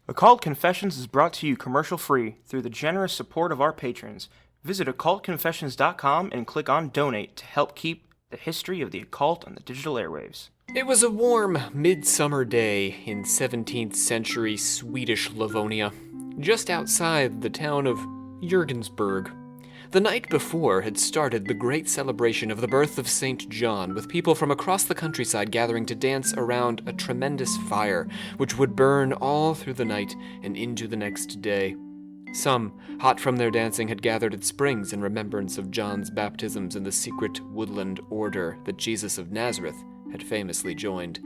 Occult Confessions is brought to you commercial-free through the generous support of our patrons. Visit occultconfessions.com and click on Donate to help keep the history of the occult on the digital airwaves. It was a warm, midsummer day in 17th-century Swedish Livonia, just outside the town of Jürgensburg. The night before had started the great celebration of the birth of St. John, with people from across the countryside gathering to dance around a tremendous fire, which would burn all through the night and into the next day. Some, hot from their dancing, had gathered at springs in remembrance of John's baptisms in the secret woodland order that Jesus of Nazareth had famously joined.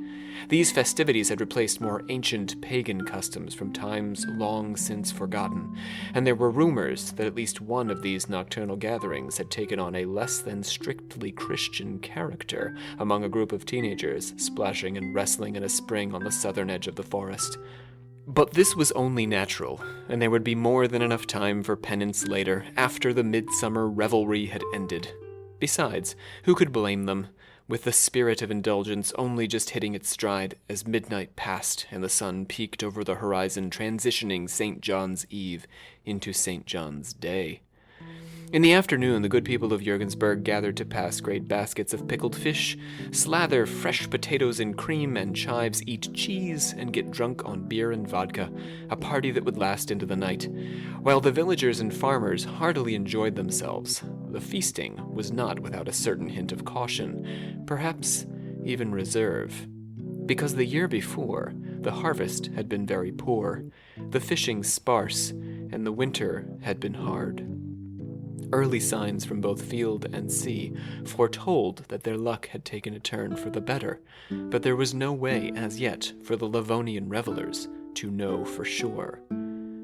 These festivities had replaced more ancient pagan customs from times long since forgotten, and there were rumors that at least one of these nocturnal gatherings had taken on a less than strictly Christian character among a group of teenagers splashing and wrestling in a spring on the southern edge of the forest. But this was only natural, and there would be more than enough time for penance later, after the midsummer revelry had ended. Besides, who could blame them, with the spirit of indulgence only just hitting its stride as midnight passed and the sun peeked over the horizon, transitioning St. John's Eve into St. John's Day. In the afternoon, the good people of Jürgensburg gathered to pass great baskets of pickled fish, slather fresh potatoes in cream and chives, eat cheese, and get drunk on beer and vodka, a party that would last into the night. While the villagers and farmers heartily enjoyed themselves, the feasting was not without a certain hint of caution, perhaps even reserve. Because the year before, the harvest had been very poor, the fishing sparse, and the winter had been hard. Early signs from both field and sea foretold that their luck had taken a turn for the better, but there was no way as yet for the Livonian revelers to know for sure.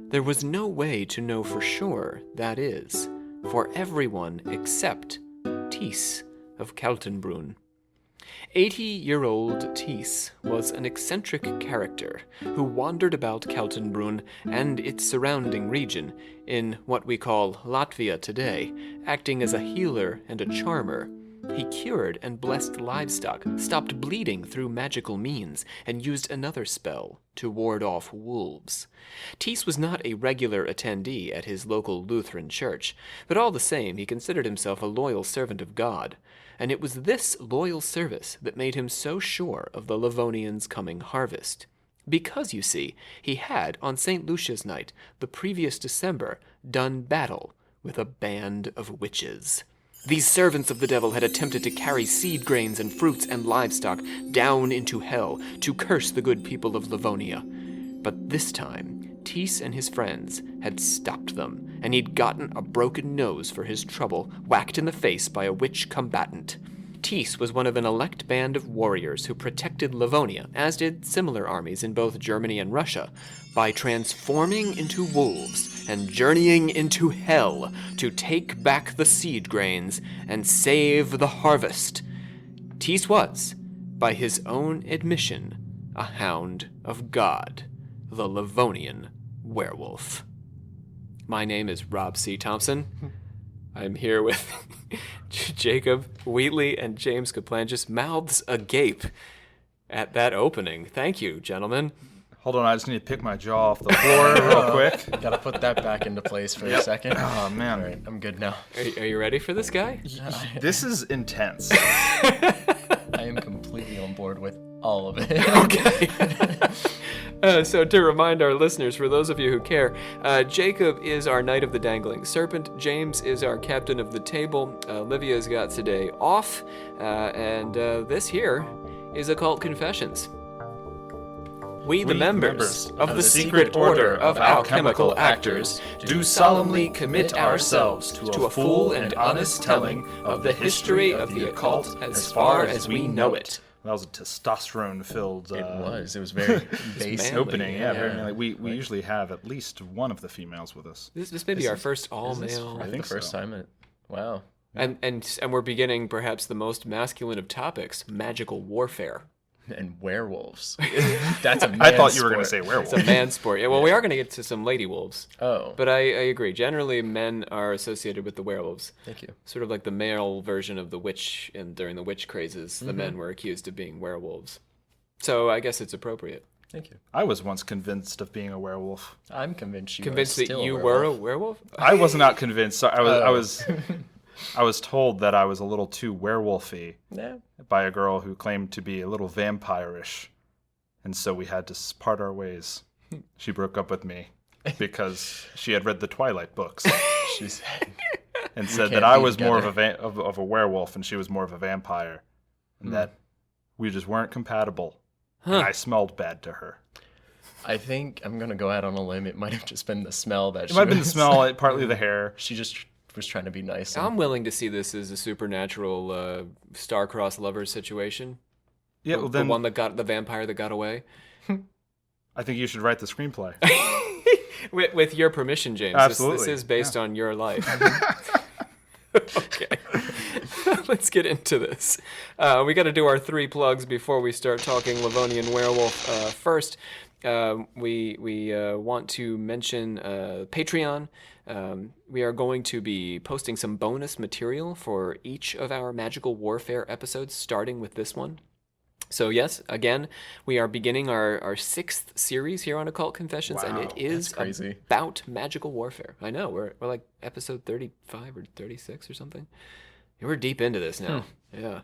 There was no way to know for sure, that is, for everyone except Thiess of Kaltenbrun. 80-year-old Thiess was an eccentric character who wandered about Kaltenbrun and its surrounding region in what we call Latvia today, acting as a healer and a charmer. He cured and blessed livestock, stopped bleeding through magical means, and used another spell to ward off wolves. Thiess was not a regular attendee at his local Lutheran church, but all the same he considered himself a loyal servant of God. And it was this loyal service that made him so sure of the Livonians' coming harvest. Because, you see, he had, on St. Lucia's night, the previous December, done battle with a band of witches. These servants of the devil had attempted to carry seed grains and fruits and livestock down into hell to curse the good people of Livonia. But this time, Thiess and his friends had stopped them, and he'd gotten a broken nose for his trouble, whacked in the face by a witch combatant. Thiess was one of an elect band of warriors who protected Livonia, as did similar armies in both Germany and Russia, by transforming into wolves and journeying into hell to take back the seed grains and save the harvest. Thiess was, by his own admission, a hound of God, the Livonian Werewolf. My name is Rob C. Thompson. I'm here with Jacob Wheatley and James Kaplanchis, mouths agape at that opening. Thank you, gentlemen. Hold on, I just need to pick my jaw off the floor real quick. Gotta put that back into place for a second. Oh, man. All right, I'm good now. Are you ready for this guy? This is intense. I am completely on board with all of it. Okay. So to remind our listeners, for those of you who care, Jacob is our Knight of the Dangling Serpent. James is our Captain of the Table. Olivia's got today off. And this here is Occult Confessions. We, the members of the secret order of alchemical actors, do solemnly commit ourselves to a full and honest telling of the history of the occult as far as we know it. That was a testosterone-filled It was very basic. manly, opening. Yeah, very manly. We usually have at least one of the females with us. This may be our first all-male. I think the first so. time wow. And we're beginning perhaps the most masculine of topics, magical warfare. And werewolves. That's a I thought you were going to say It's werewolf. a man sport. Yeah, well, we are going to get to some lady wolves. Oh, But I agree. Generally, men are associated with the werewolves. thank you. Sort of like the male version of the witch, and during the witch crazes, the men were accused of being werewolves. So I guess it's appropriate. Thank you. I was once convinced of being a werewolf. I'm convinced you Convinced are that still you a were a werewolf. werewolf? I was not convinced. I was told that I was a little too werewolfy Yeah. by a girl who claimed to be a little vampire-ish. And so we had to part our ways. She broke up with me because she had read the Twilight books She said, and said can't that I be was more together. of a werewolf and she was more of a vampire. And that we just weren't compatible. And I smelled bad to her. I think I'm going to go out on a limb. It might have just been the smell that It might have been the smell, partly the hair. She just was trying to be nice. I'm willing to see this as a supernatural star-crossed lovers situation. Yeah, well The then one that got the vampire that got away. I think you should write the screenplay. With your permission, James. Absolutely. This is based on your life. Okay. Let's get into this. We got to do our 3 plugs before we start talking Livonian Werewolf. First, we want to mention Patreon. We are going to be posting some bonus material for each of our Magical Warfare episodes, starting with this one. So yes, again, we are beginning our 6th series here on Occult Confessions, and it is that's crazy. about magical warfare. I know, we're like episode 35 or 36 or something. We're deep into this now. Yeah.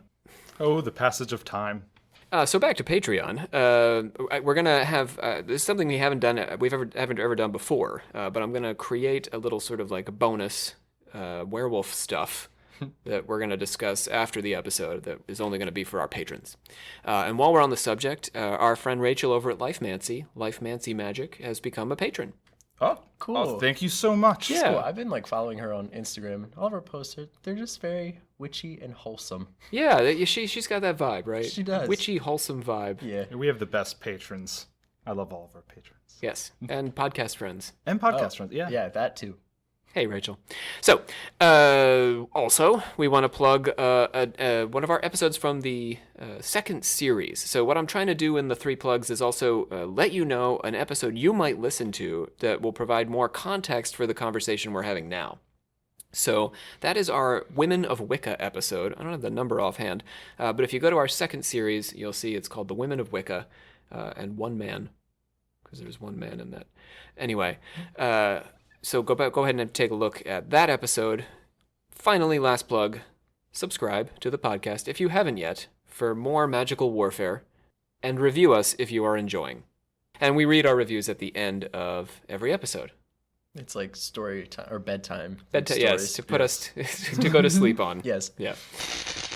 Oh, the passage of time. So back to Patreon. We're gonna have this is something we haven't done. Haven't ever done before. But I'm gonna create a little sort of like a bonus werewolf stuff that we're gonna discuss after the episode. That is only gonna be for our patrons. And while we're on the subject, our friend Rachel over at Life Mancy Magic, has become a patron. Oh, Cool. Oh, thank you so much. Yeah. Cool. I've been like following her on Instagram. All of her posts they're just very witchy and wholesome. Yeah, she's got that vibe, right? She does. Witchy, wholesome vibe. Yeah. We have the best patrons. I love all of our patrons. Yes, and podcast friends. And podcast friends. Yeah. Yeah, that too. Hey, Rachel. So, also, we want to plug one of our episodes from the 2nd series. So what I'm trying to do in the 3 plugs is also let you know an episode you might listen to that will provide more context for the conversation we're having now. So that is our Women of Wicca episode. I don't have the number offhand, but if you go to our 2nd series, you'll see it's called The Women of Wicca, and one man, because there's one man in that. Anyway, so go ahead and take a look at that episode. Finally, last plug, subscribe to the podcast if you haven't yet for more magical warfare, and review us if you are enjoying. And we read our reviews at the end of every episode. It's like story time or bedtime. Yes, to put us to go to sleep on. Yes. Yeah.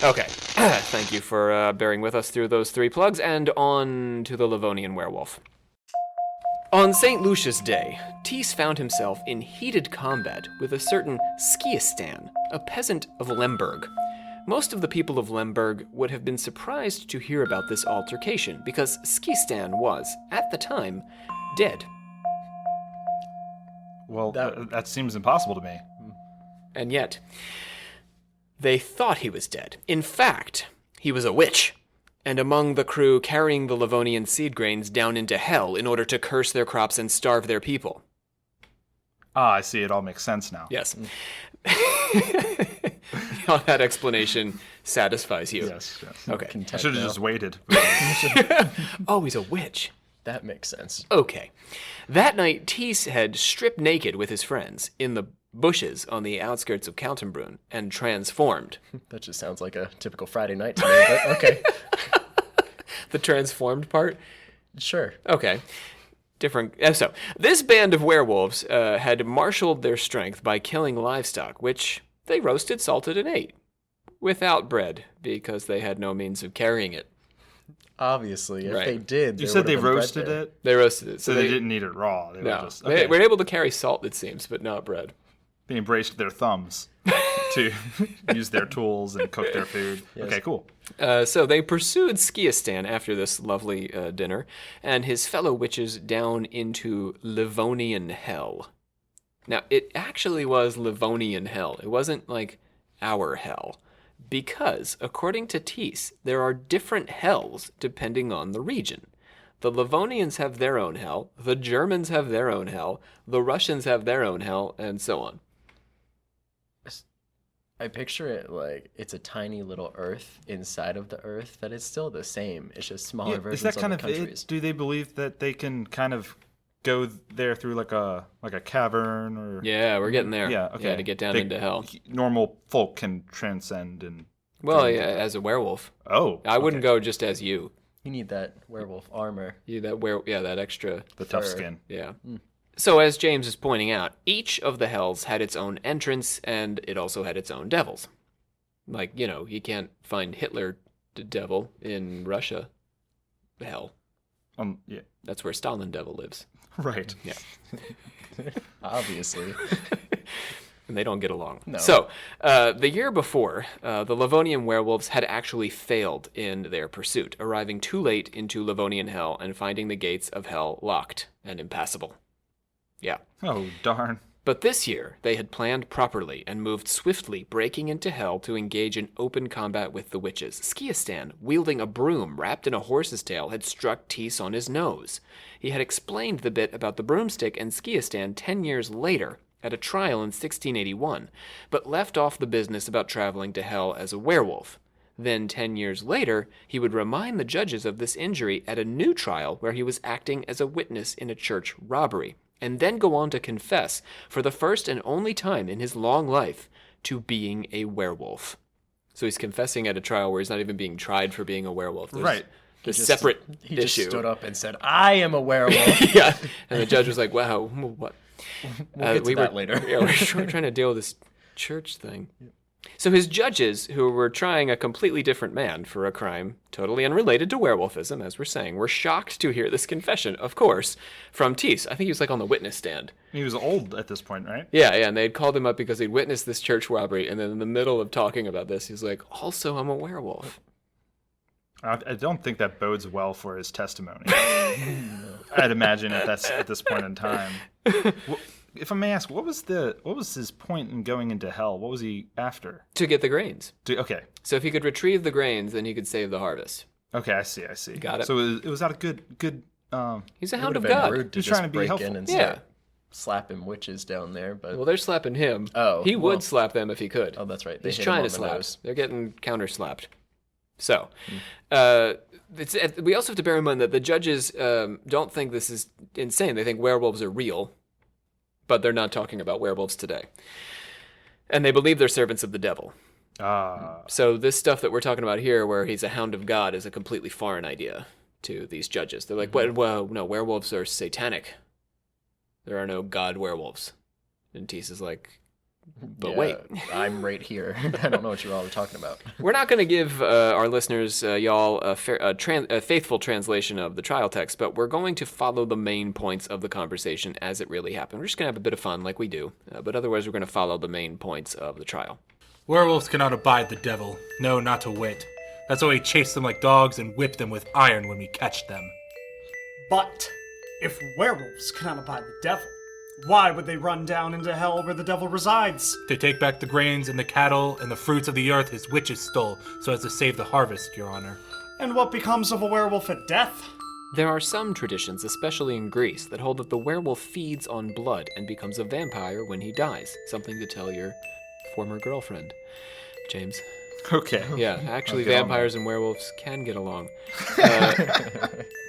Okay. Thank you for bearing with us through those 3 plugs, and on to the Livonian Werewolf. On St. Lucius Day, Thiess found himself in heated combat with a certain Skiistan, a peasant of Lemberg. Most of the people of Lemberg would have been surprised to hear about this altercation, because Skiistan was, at the time, dead. Well, that seems impossible to me. And yet, they thought he was dead. In fact, he was a witch, and among the crew carrying the Livonian seed grains down into hell in order to curse their crops and starve their people. Ah, I see. It all makes sense now. Yes. How that explanation satisfies you. Yes. Okay. I should have just waited. Oh, he's a witch. That makes sense. Okay. That night, Thiess had stripped naked with his friends in the bushes on the outskirts of Kaltenbrun and transformed. That just sounds like a typical Friday night to me, but okay. The transformed part? Sure. Okay. Different. So, this band of werewolves had marshaled their strength by killing livestock, which they roasted, salted, and ate. Without bread, because they had no means of carrying it. Obviously, if Right. they did, You there said would they have been bread roasted there. it, They roasted it. so they didn't eat it raw. They were No. just They were able to carry salt, it seems, but not bread. They embraced their thumbs to use their tools and cook their food. Okay, cool. So they pursued Skiistan after this lovely dinner, and his fellow witches down into Livonian hell. Now, it actually was Livonian hell. It wasn't like our hell. Because, according to Thiess, there are different hells depending on the region. The Livonians have their own hell, the Germans have their own hell, the Russians have their own hell, and so on. I picture it like it's a tiny little Earth inside of the Earth that is still the same. It's just smaller versions Is that kind of the countries. Do they believe that they can kind of go there through like a cavern or? Yeah, we're getting there. Yeah, okay. Yeah, to get down into hell. Normal folk can transcend and. Well, yeah, as a werewolf. Oh. I wouldn't go just as you. You need that werewolf armor. That extra. The tough fur. skin. Yeah. So as James is pointing out, each of the hells had its own entrance, and it also had its own devils. Like, you can't find Hitler the devil in Russia. Hell. Yeah. That's where Stalin devil lives. Right. Yeah. Obviously. And they don't get along. No. So, the year before, the Livonian werewolves had actually failed in their pursuit, arriving too late into Livonian hell and finding the gates of hell locked and impassable. Yeah. Oh, darn. But this year, they had planned properly and moved swiftly, breaking into hell to engage in open combat with the witches. Skiastan, wielding a broom wrapped in a horse's tail, had struck Thiess on his nose. He had explained the bit about the broomstick and Skiastan 10 years later, at a trial in 1681, but left off the business about traveling to hell as a werewolf. Then, 10 years later, he would remind the judges of this injury at a new trial where he was acting as a witness in a church robbery, and then go on to confess, for the first and only time in his long life, to being a werewolf. So he's confessing at a trial where he's not even being tried for being a werewolf. There's a separate He issue. just stood up and said, I am a werewolf. Yeah, and the judge was like, wow, what? We'll get to that later. Yeah, we're trying to deal with this church thing. So his judges, who were trying a completely different man for a crime totally unrelated to werewolfism, as we're saying, were shocked to hear this confession, of course, from Thiess. I think he was like on the witness stand. He was old at this point, right? Yeah, and they'd called him up because he'd witnessed this church robbery, and then in the middle of talking about this, he's like, also, I'm a werewolf. I don't think that bodes well for his testimony. I'd imagine at this point in time. If I may ask, what was his point in going into hell? What was he after? To get the grains. Okay. So if he could retrieve the grains, then he could save the harvest. Okay, I see. Got it. So it was out of good. He's a It hound would of have been God. rude to He's just trying to be break helpful. in and Yeah. start slapping witches down there. But Well, they're slapping him. Oh, he would well. slap them if he could. Oh, that's right. He's hit him trying on to the slap. nose. They're getting counter-slapped. So, we also have to bear in mind that the judges don't think this is insane. They think werewolves are real, but they're not talking about werewolves today. And they believe they're servants of the devil. So this stuff that we're talking about here, where he's a hound of God, is a completely foreign idea to these judges. They're like, well, no, werewolves are satanic. There are no god werewolves. And Thiess is like, but Yeah, wait. I'm right here. I don't know what you're all talking about. We're not going to give our listeners, y'all, a faithful translation of the trial text, but we're going to follow the main points of the conversation as it really happened. We're just going to have a bit of fun like we do, but otherwise we're going to follow the main points of the trial. Werewolves cannot abide the devil. No, not a whit. That's why we chase them like dogs and whip them with iron when we catch them. But if werewolves cannot abide the devil, why would they run down into hell where the devil resides? To take back the grains and the cattle and the fruits of the earth his witches stole, so as to save the harvest, Your Honor. And what becomes of a werewolf at death? There are some traditions, especially in Greece, that hold that the werewolf feeds on blood and becomes a vampire when he dies. Something to tell your former girlfriend, James. Okay. Yeah, actually, I'll get on vampires and werewolves can get along.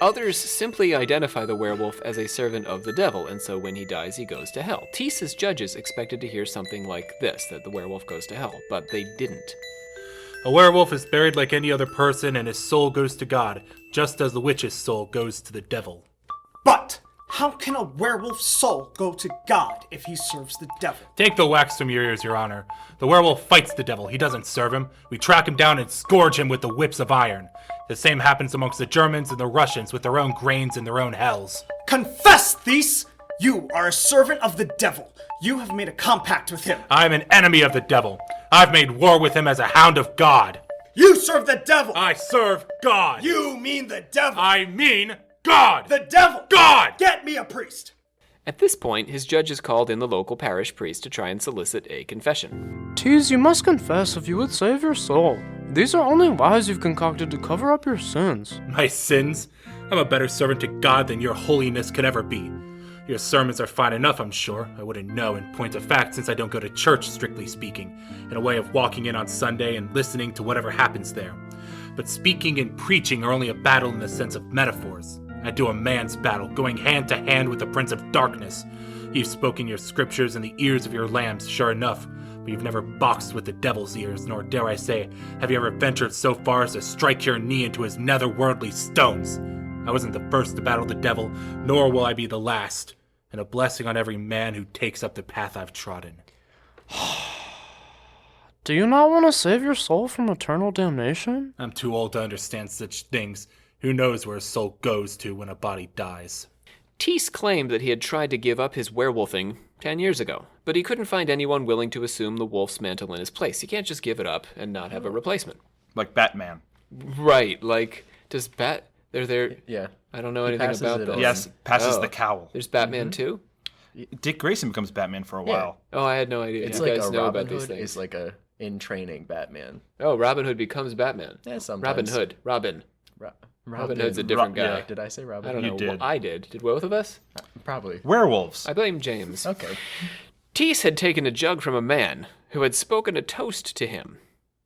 Others simply identify the werewolf as a servant of the devil, and so when he dies, he goes to hell. Thiess's judges expected to hear something like this, that the werewolf goes to hell, but they didn't. A werewolf is buried like any other person, and his soul goes to God, just as the witch's soul goes to the devil. But how can a werewolf's soul go to God if he serves the devil? Take the wax from your ears, Your Honor. The werewolf fights the devil. He doesn't serve him. We track him down and scourge him with the whips of iron. The same happens amongst the Germans and the Russians with their own grains and their own hells. Confess, Thiess! You are a servant of the devil. You have made a compact with him. I'm an enemy of the devil. I've made war with him as a hound of God. You serve the devil! I serve God. You mean the devil! I mean God. The devil! God! Get me a priest! At this point, his judges called in the local parish priest to try and solicit a confession. Thiess, you must confess if you would save your soul. These are only lies you've concocted to cover up your sins. My sins? I'm a better servant to God than your holiness could ever be. Your sermons are fine enough, I'm sure. I wouldn't know in point of fact since I don't go to church, strictly speaking, in a way of walking in on Sunday and listening to whatever happens there. But speaking and preaching are only a battle in the sense of metaphors. I do a man's battle, going hand to hand with the Prince of Darkness. You've spoken your scriptures in the ears of your lambs, sure enough, but you've never boxed with the devil's ears, nor dare I say, have you ever ventured so far as to strike your knee into his netherworldly stones. I wasn't the first to battle the devil, nor will I be the last. And a blessing on every man who takes up the path I've trodden. Do you not want to save your soul from eternal damnation? I'm too old to understand such things. Who knows where a soul goes to when a body dies? Thiess claimed that he had tried to give up his werewolfing 10 years ago, but he couldn't find anyone willing to assume the wolf's mantle in his place. You can't just give it up and not have a replacement. Like Batman. Right, like, does they're Yeah. I don't know anything about that. Yes, passes the cowl. There's Batman too? Dick Grayson becomes Batman for a while. Oh, I had no idea. It's You like guys a know Robin about these Hood things. is like a in training Batman. Oh, Robin Hood becomes Batman. Yeah, sometimes. Robin Hood. Robin. Robin Hood's a different guy. yeah. Did I say Robin? I don't You know. did. Well, I did. Did both of us? Probably. Werewolves. I blame James. Okay. Thiess had taken a jug from a man who had spoken a toast to him,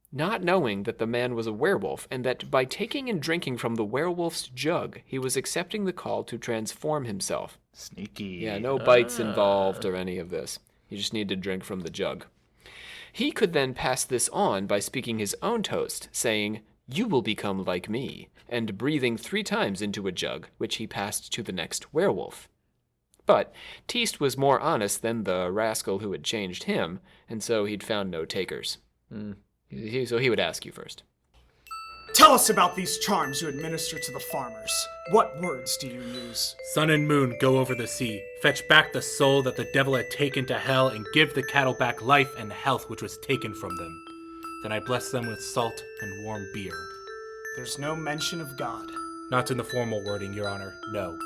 not knowing that the man was a werewolf, and that by taking and drinking from the werewolf's jug, he was accepting the call to transform himself. Sneaky. Yeah, no bites involved or any of this. You just need to drink from the jug. He could then pass this on by speaking his own toast, saying, "You will become like me," and breathing 3 times into a jug, which he passed to the next werewolf. But Thiess was more honest than the rascal who had changed him, and so he'd found no takers. So he would ask you first. Tell us about these charms you administer to the farmers. What words do you use? Sun and moon go over the sea, fetch back the soul that the devil had taken to hell, and give the cattle back life and health which was taken from them. Then I bless them with salt and warm beer. There's no mention of God. Not in the formal wording, Your Honor, no.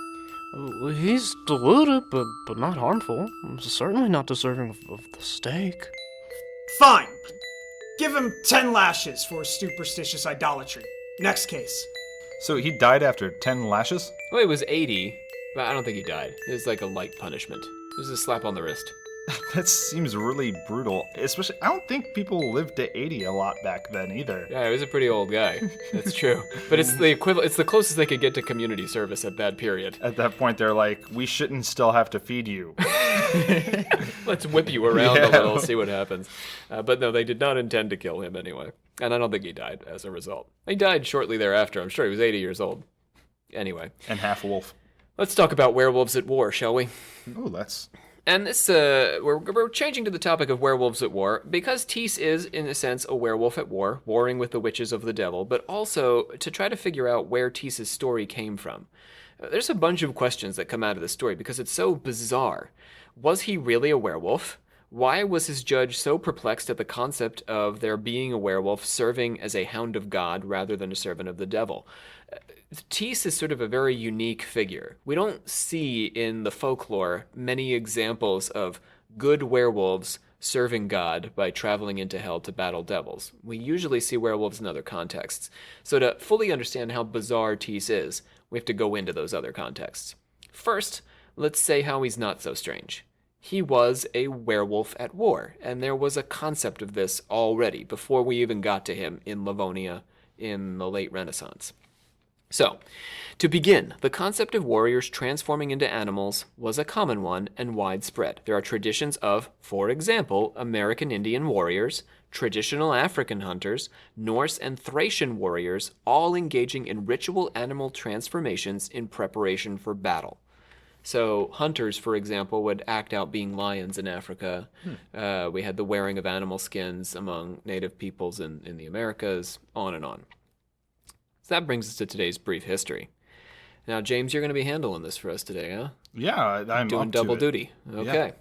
He's deluded, but not harmful. Certainly not deserving of the stake. Fine. Give him 10 lashes for superstitious idolatry. Next case. So he died after 10 lashes? Well, it was 80, but I don't think he died. It was like a light punishment. It was a slap on the wrist. That seems really brutal. Especially, I don't think people lived to 80 a lot back then either. Yeah, he was a pretty old guy. That's true. But it's the equivalent. It's the closest they could get to community service at that period. At that point, they're like, we shouldn't still have to feed you. Let's whip you around a little, see what happens. But no, they did not intend to kill him anyway. And I don't think he died as a result. He died shortly thereafter. I'm sure he was 80 years old. Anyway. And half a wolf. Let's talk about werewolves at war, shall we? Oh, that's... And this, we're changing to the topic of werewolves at war, because Thiess is, in a sense, a werewolf at war, warring with the witches of the devil, but also to try to figure out where Thiess's story came from. There's a bunch of questions that come out of this story, because it's so bizarre. Was he really a werewolf? Why was his judge so perplexed at the concept of there being a werewolf serving as a hound of God rather than a servant of the devil? Thiess is sort of a very unique figure. We don't see in the folklore many examples of good werewolves serving God by traveling into hell to battle devils. We usually see werewolves in other contexts. So to fully understand how bizarre Thiess is, we have to go into those other contexts. First, let's say how he's not so strange. He was a werewolf at war, and there was a concept of this already before we even got to him in Livonia in the late Renaissance. So, to begin, the concept of warriors transforming into animals was a common one and widespread. There are traditions of, for example, American Indian warriors, traditional African hunters, Norse and Thracian warriors, all engaging in ritual animal transformations in preparation for battle. So hunters, for example, would act out being lions in Africa. We had the wearing of animal skins among native peoples in the Americas, on and on. So that brings us to today's brief history. Now, James, you're going to be handling this for us today, huh? Yeah, I'm Doing up to double it. duty. Okay.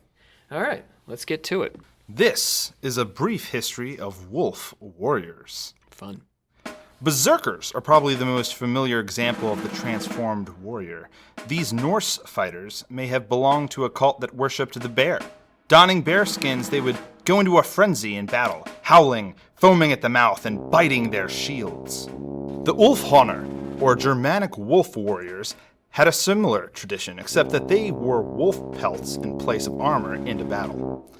All right, let's get to it. This is a brief history of wolf warriors. Fun. Berserkers are probably the most familiar example of the transformed warrior. These Norse fighters may have belonged to a cult that worshipped the bear. Donning bear skins, they would go into a frenzy in battle, howling, foaming at the mouth, and biting their shields. The Ulfhonor, or Germanic wolf warriors, had a similar tradition, except that they wore wolf pelts in place of armor into battle.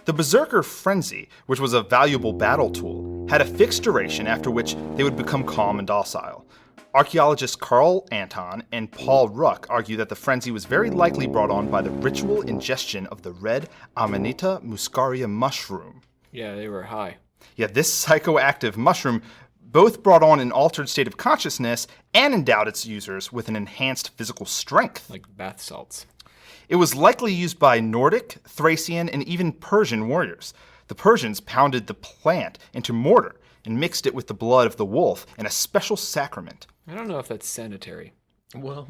The berserker frenzy, which was a valuable battle tool, had a fixed duration after which they would become calm and docile. Archaeologists Carl Anton and Paul Ruck argue that the frenzy was very likely brought on by the ritual ingestion of the red Amanita muscaria mushroom. Yeah, they were high. Yeah, this psychoactive mushroom both brought on an altered state of consciousness and endowed its users with an enhanced physical strength. Like bath salts. It was likely used by Nordic, Thracian, and even Persian warriors. The Persians pounded the plant into mortar and mixed it with the blood of the wolf in a special sacrament. I don't know if that's sanitary. Well,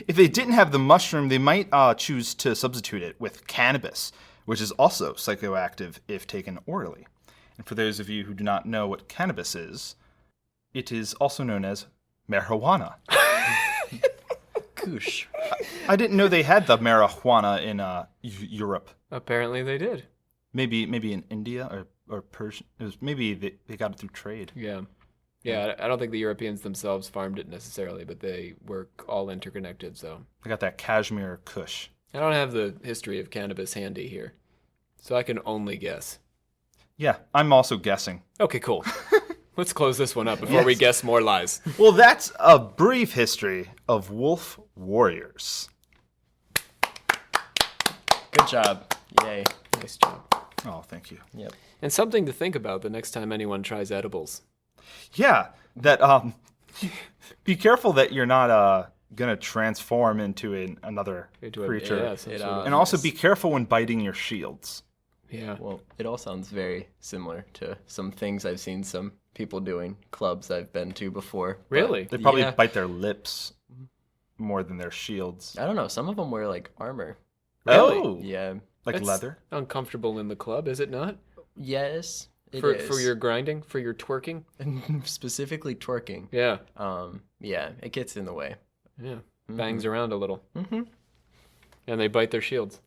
If they didn't have the mushroom, they might choose to substitute it with cannabis, which is also psychoactive if taken orally. And for those of you who do not know what cannabis is, it is also known as marijuana. Goosh. I didn't know they had the marijuana in Europe. Apparently they did. Maybe in India or Persia. It was maybe they got it through trade. Yeah. Yeah, I don't think the Europeans themselves farmed it necessarily, but they were all interconnected, so. They got that Kashmir Kush. I don't have the history of cannabis handy here, so I can only guess. Yeah, I'm also guessing. Okay, cool. Let's close this one up before we Yes. guess more lies. Well, that's a brief history of wolf warriors. Good job. Yay. Nice job. Oh, thank you. Yep. And something to think about the next time anyone tries edibles. Yeah, that be careful that you're not gonna transform into another creature. Yeah, some It, sort of- And also be careful when biting your shields. yeah. Well, it all sounds very similar to some things I've seen some people doing, clubs I've been to before. but Really? They probably yeah, bite their lips more than their shields. I don't know. Some of them wear like armor. Really? Oh, Yeah. like That's leather. uncomfortable in the club, is it not? Yes. It For is. your grinding, for your twerking? specifically twerking. Yeah. Yeah, it gets in the way. Yeah. Bangs around a little. Mm-hmm. And they bite their shields.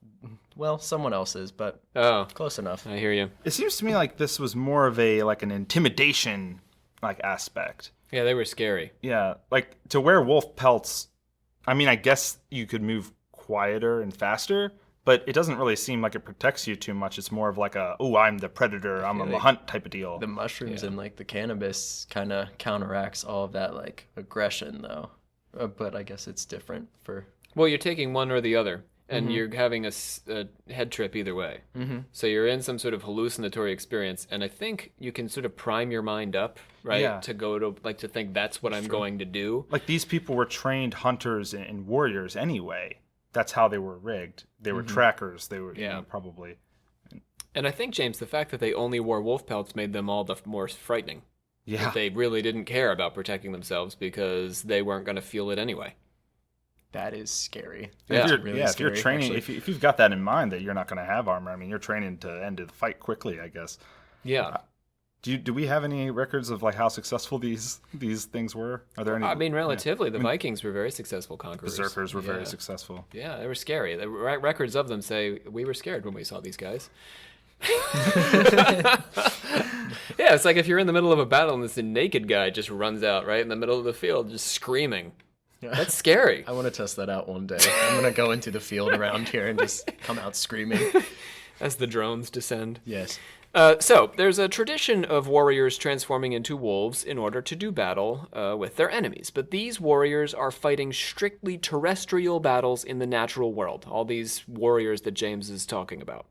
Well, someone else's, but Oh, close enough. I hear you. It seems to me like this was more of an intimidation aspect. Yeah, they were scary. Yeah, like to wear wolf pelts. I mean, I guess you could move quieter and faster, but it doesn't really seem like it protects you too much. It's more of like I'm the predator, I'm on the hunt type of deal. The mushrooms and like the cannabis kind of counteracts all of that like aggression, though. But I guess it's different for. Well, you're taking one or the other, and Mm-hmm. you're having a head trip either way. Mm-hmm. So you're in some sort of hallucinatory experience, and I think you can sort of prime your mind up, right? Yeah. To go to, like, to think that's what I'm going to do. Like these people were trained hunters and warriors anyway. That's how they were rigged. They were trackers. They were probably. And I think, James, the fact that they only wore wolf pelts made them all the more frightening. Yeah. That they really didn't care about protecting themselves because they weren't going to feel it anyway. That is scary. Yeah. If you're, really if you're scary, training, actually. if you've got that in mind that you're not going to have armor, I mean, you're training to end the fight quickly, I guess. Yeah. Do we have any records of like how successful these things were? Are there any? I mean, relatively, the Vikings were very successussel conquerors. Berserkers were very Yeah. successful. Yeah, they were scary. The records of them say we were scared when we saw these guys. Yeah, it's like if you're in the middle of a battle and this naked guy just runs out right in the middle of the field just screaming. That's scary. I want to test that out one day. I'm gonna go into the field around here and just come out screaming. As the drones descend. Yes. So, there's a tradition of warriors transforming into wolves in order to do battle with their enemies. But these warriors are fighting strictly terrestrial battles in the natural world. All these warriors that James is talking about.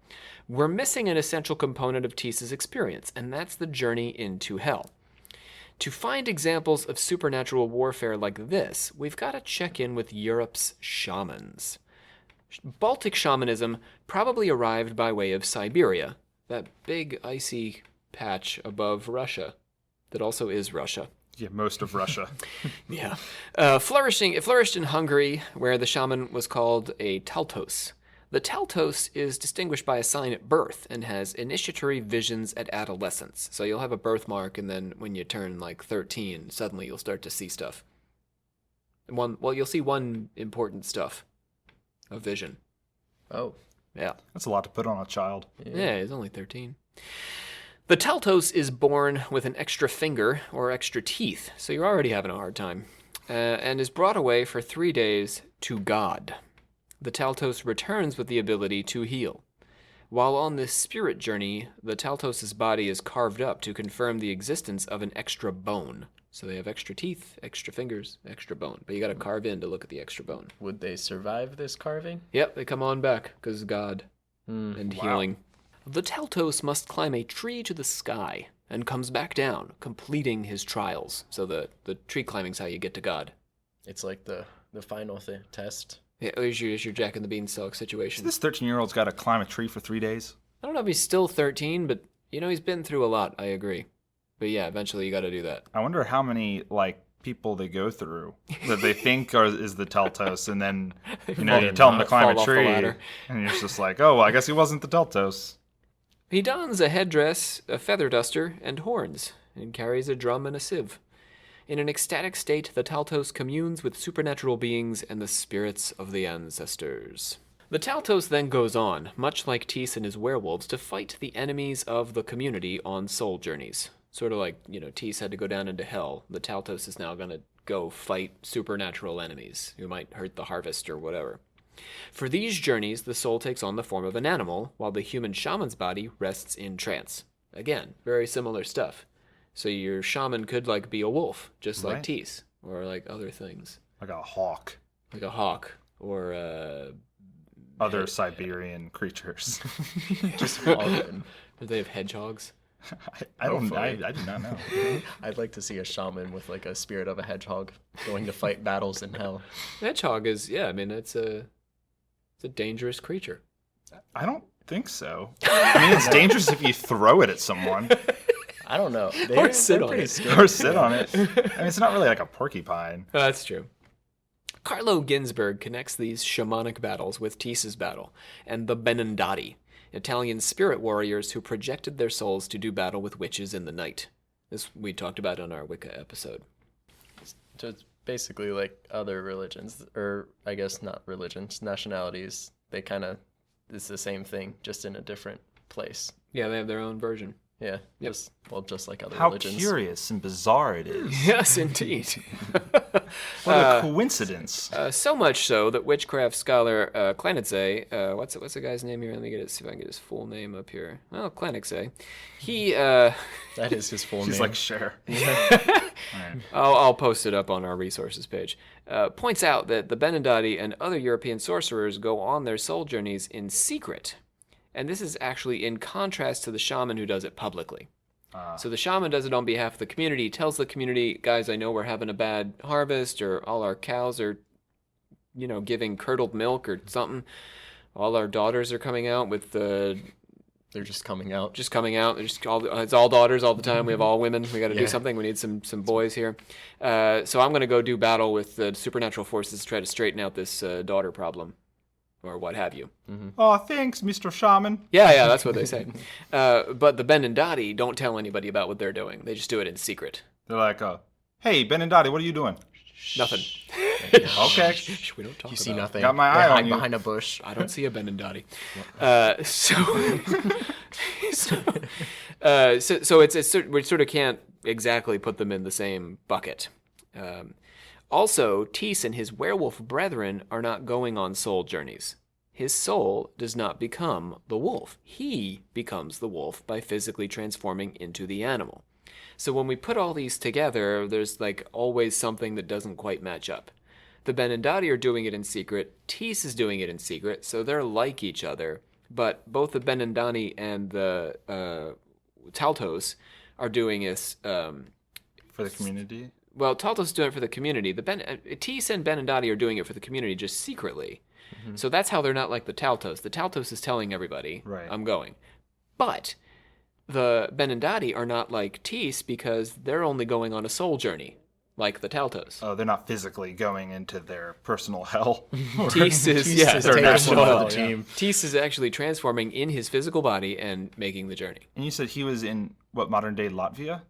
We're missing an essential component of Thiess's experience, and that's the journey into hell. To find examples of supernatural warfare like this, we've got to check in with Europe's shamans. Baltic shamanism probably arrived by way of Siberia, that big icy patch above Russia that also is Russia. Yeah, most of Russia. Yeah. It flourished in Hungary, where the shaman was called a taltos. The taltos is distinguished by a sign at birth and has initiatory visions at adolescence. So you'll have a birthmark, and then when you turn like 13, suddenly you'll start to see stuff. You'll see one important stuff. A vision. Oh. Yeah. That's a lot to put on a child. Yeah, he's only 13. The taltos is born with an extra finger or extra teeth, so you're already having a hard time. and is brought away for 3 days to God. The Taltos returns with the ability to heal. While on this spirit journey, the Taltos' body is carved up to confirm the existence of an extra bone. So they have extra teeth, extra fingers, extra bone. But you gotta carve in to look at the extra bone. Would they survive this carving? Yep, they come on back, because God and healing. The Taltos must climb a tree to the sky and comes back down, completing his trials. So the tree climbing's how you get to God. It's like the final test. Yeah, here's your Jack and the Beanstalk situation. This 13-year-old's got to climb a tree for 3 days. I don't know if he's still 13, but, he's been through a lot, I agree. But yeah, eventually you gotta do that. I wonder how many, people they go through that they think is the Teltos, and then, you tell them to climb a tree, and you're just like, oh, well, I guess he wasn't the Teltos. He dons a headdress, a feather duster, and horns, and carries a drum and a sieve. In an ecstatic state, the Taltos communes with supernatural beings and the spirits of the ancestors. The Taltos then goes on, much like Thiess and his werewolves, to fight the enemies of the community on soul journeys. Sort of like, Thiess had to go down into hell. The Taltos is now going to go fight supernatural enemies who might hurt the harvest or whatever. For these journeys, the soul takes on the form of an animal, while the human shaman's body rests in trance. Again, very similar stuff. So your shaman could, be a wolf, just like Thiess, or other things. Like a hawk. Like a hawk, or other Siberian creatures. Just often. Do they have hedgehogs? I do not know. I'd like to see a shaman with a spirit of a hedgehog going to fight battles in hell. Hedgehog is, it's a dangerous creature. I don't think so. It's dangerous if you throw it at someone. I don't know. Or sit on it. Or sit on it. It's not really like a porcupine. That's true. Carlo Ginzburg connects these shamanic battles with Thiess's battle and the benandanti, Italian spirit warriors who projected their souls to do battle with witches in the night. This we talked about on our Wicca episode. So it's basically like other religions, or I guess not religions, nationalities. They it's the same thing, just in a different place. Yeah, they have their own version. Yeah, just like other How religions. How curious and bizarre it is. Yes, indeed. What a coincidence. So much so that witchcraft scholar Klanitze, what's the guy's name here? Let me see if I can get his full name up here. Well, Klanitze. He that is his full name. She's like, sure. Right. I'll post it up on our resources page. Points out that the benandanti and other European sorcerers go on their soul journeys in secret. And this is actually in contrast to the shaman who does it publicly. So the shaman does it on behalf of the community, tells the community, guys, I know we're having a bad harvest, or all our cows are, giving curdled milk or something. All our daughters are coming out with the... They're just coming out. Just coming out. It's all daughters all the time. We have all women. We got to do something. We need some boys here. So I'm going to go do battle with the supernatural forces to try to straighten out this daughter problem. Or what have you. Mm-hmm. Oh, thanks, Mr. Shaman. Yeah, that's what they say. But the benandanti don't tell anybody about what they're doing. They just do it in secret. They're like, hey, benandanti, what are you doing? Nothing. Okay. We don't talk you about see nothing. Got my eye on you. Behind a bush. I don't see a benandanti. So we sort of can't exactly put them in the same bucket. Also, Thiess and his werewolf brethren are not going on soul journeys. His soul does not become the wolf. He becomes the wolf by physically transforming into the animal. So when we put all these together, there's always something that doesn't quite match up. The benandanti are doing it in secret. Thiess is doing it in secret, so they're like each other. But both the benandanti and the Taltos are doing this... for the community? Well, Taltos is doing it for the community. Thiess and benandanti are doing it for the community just secretly. Mm-hmm. So that's how they're not like the Taltos. The Taltos is telling everybody, I'm going. But the benandanti are not like Thiess because they're only going on a soul journey, like the Taltos. Oh, they're not physically going into their personal hell. Thiess is their national hell. The team. Thiess is actually transforming in his physical body and making the journey. And you said he was in, what, modern-day Latvia?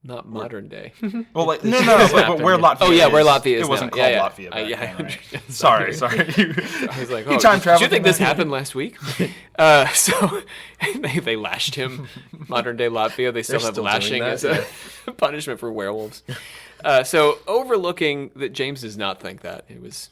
Not modern day. Well, like no, but where Latvia? Oh yeah, where is. Latvia is It wasn't now. called Yeah, Latvia. yeah. Back then, right? Yeah. Sorry. I was like, You oh, time did you traveled think to this that? happened last week? So they lashed him. Modern day Latvia, they still They're have still doing lashing that, as a punishment for werewolves. So overlooking that, James does not think that. It was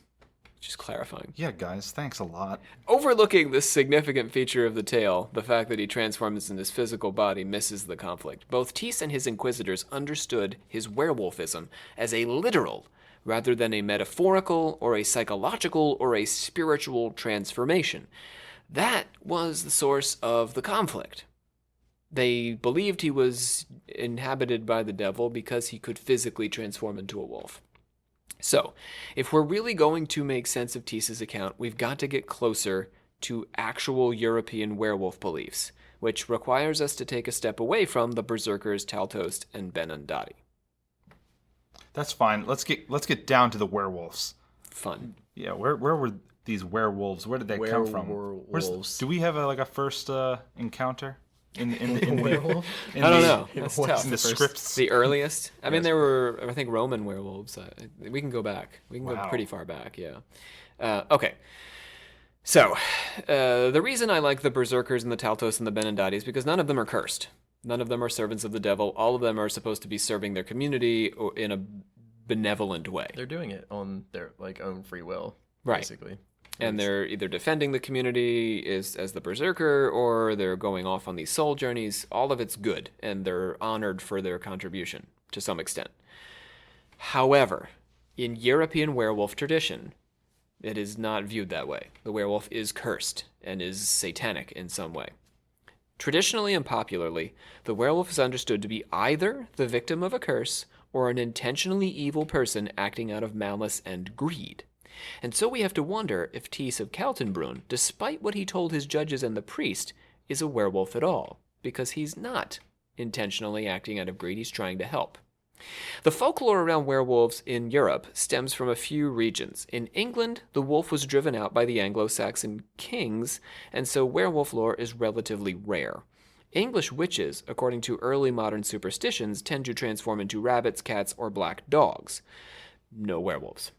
just clarifying. Yeah, guys, thanks a lot. Overlooking this significant feature of the tale, the fact that he transforms in his physical body misses the conflict. Both Thiess and his inquisitors understood his werewolfism as a literal, rather than a metaphorical or a psychological or a spiritual transformation. That was the source of the conflict. They believed he was inhabited by the devil because he could physically transform into a wolf. So, if we're really going to make sense of Thiess's account, we've got to get closer to actual European werewolf beliefs, which requires us to take a step away from the berserkers Taltost and benandanti. That's fine. Let's get down to the werewolves. Fun. Yeah, where were these werewolves? Where did they come from? Werewolves. Do we have a first encounter in the Werewolf? in I don't the- know. That's What's tough. in the scripts? The earliest? I mean, there were, I think, Roman werewolves. We can go back. We can go Wow. pretty far back, yeah. Okay. So, the reason I like the berserkers and the Taltos and the benandanti is because none of them are cursed. None of them are servants of the devil. All of them are supposed to be serving their community in a benevolent way. They're doing it on their own free will, Right. basically. And they're either defending the community as the berserker, or they're going off on these soul journeys. All of it's good, and they're honored for their contribution to some extent. However, in European werewolf tradition, it is not viewed that way. The werewolf is cursed and is satanic in some way. Traditionally and popularly, the werewolf is understood to be either the victim of a curse or an intentionally evil person acting out of malice and greed. And so we have to wonder if Thiess of Kaltenbrun, despite what he told his judges and the priest, is a werewolf at all, because he's not intentionally acting out of greed, he's trying to help. The folklore around werewolves in Europe stems from a few regions. In England, the wolf was driven out by the Anglo-Saxon kings, and so werewolf lore is relatively rare. English witches, according to early modern superstitions, tend to transform into rabbits, cats, or black dogs. No werewolves.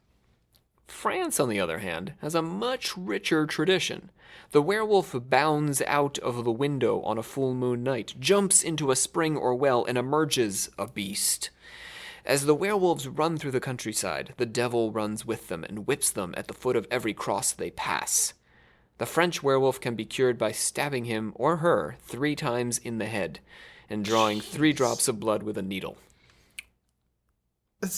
France, on the other hand, has a much richer tradition. The werewolf bounds out of the window on a full moon night, jumps into a spring or well, and emerges a beast. As the werewolves run through the countryside, the devil runs with them and whips them at the foot of every cross they pass. The French werewolf can be cured by stabbing him or her 3 times in the head and drawing 3 drops of blood with a needle. It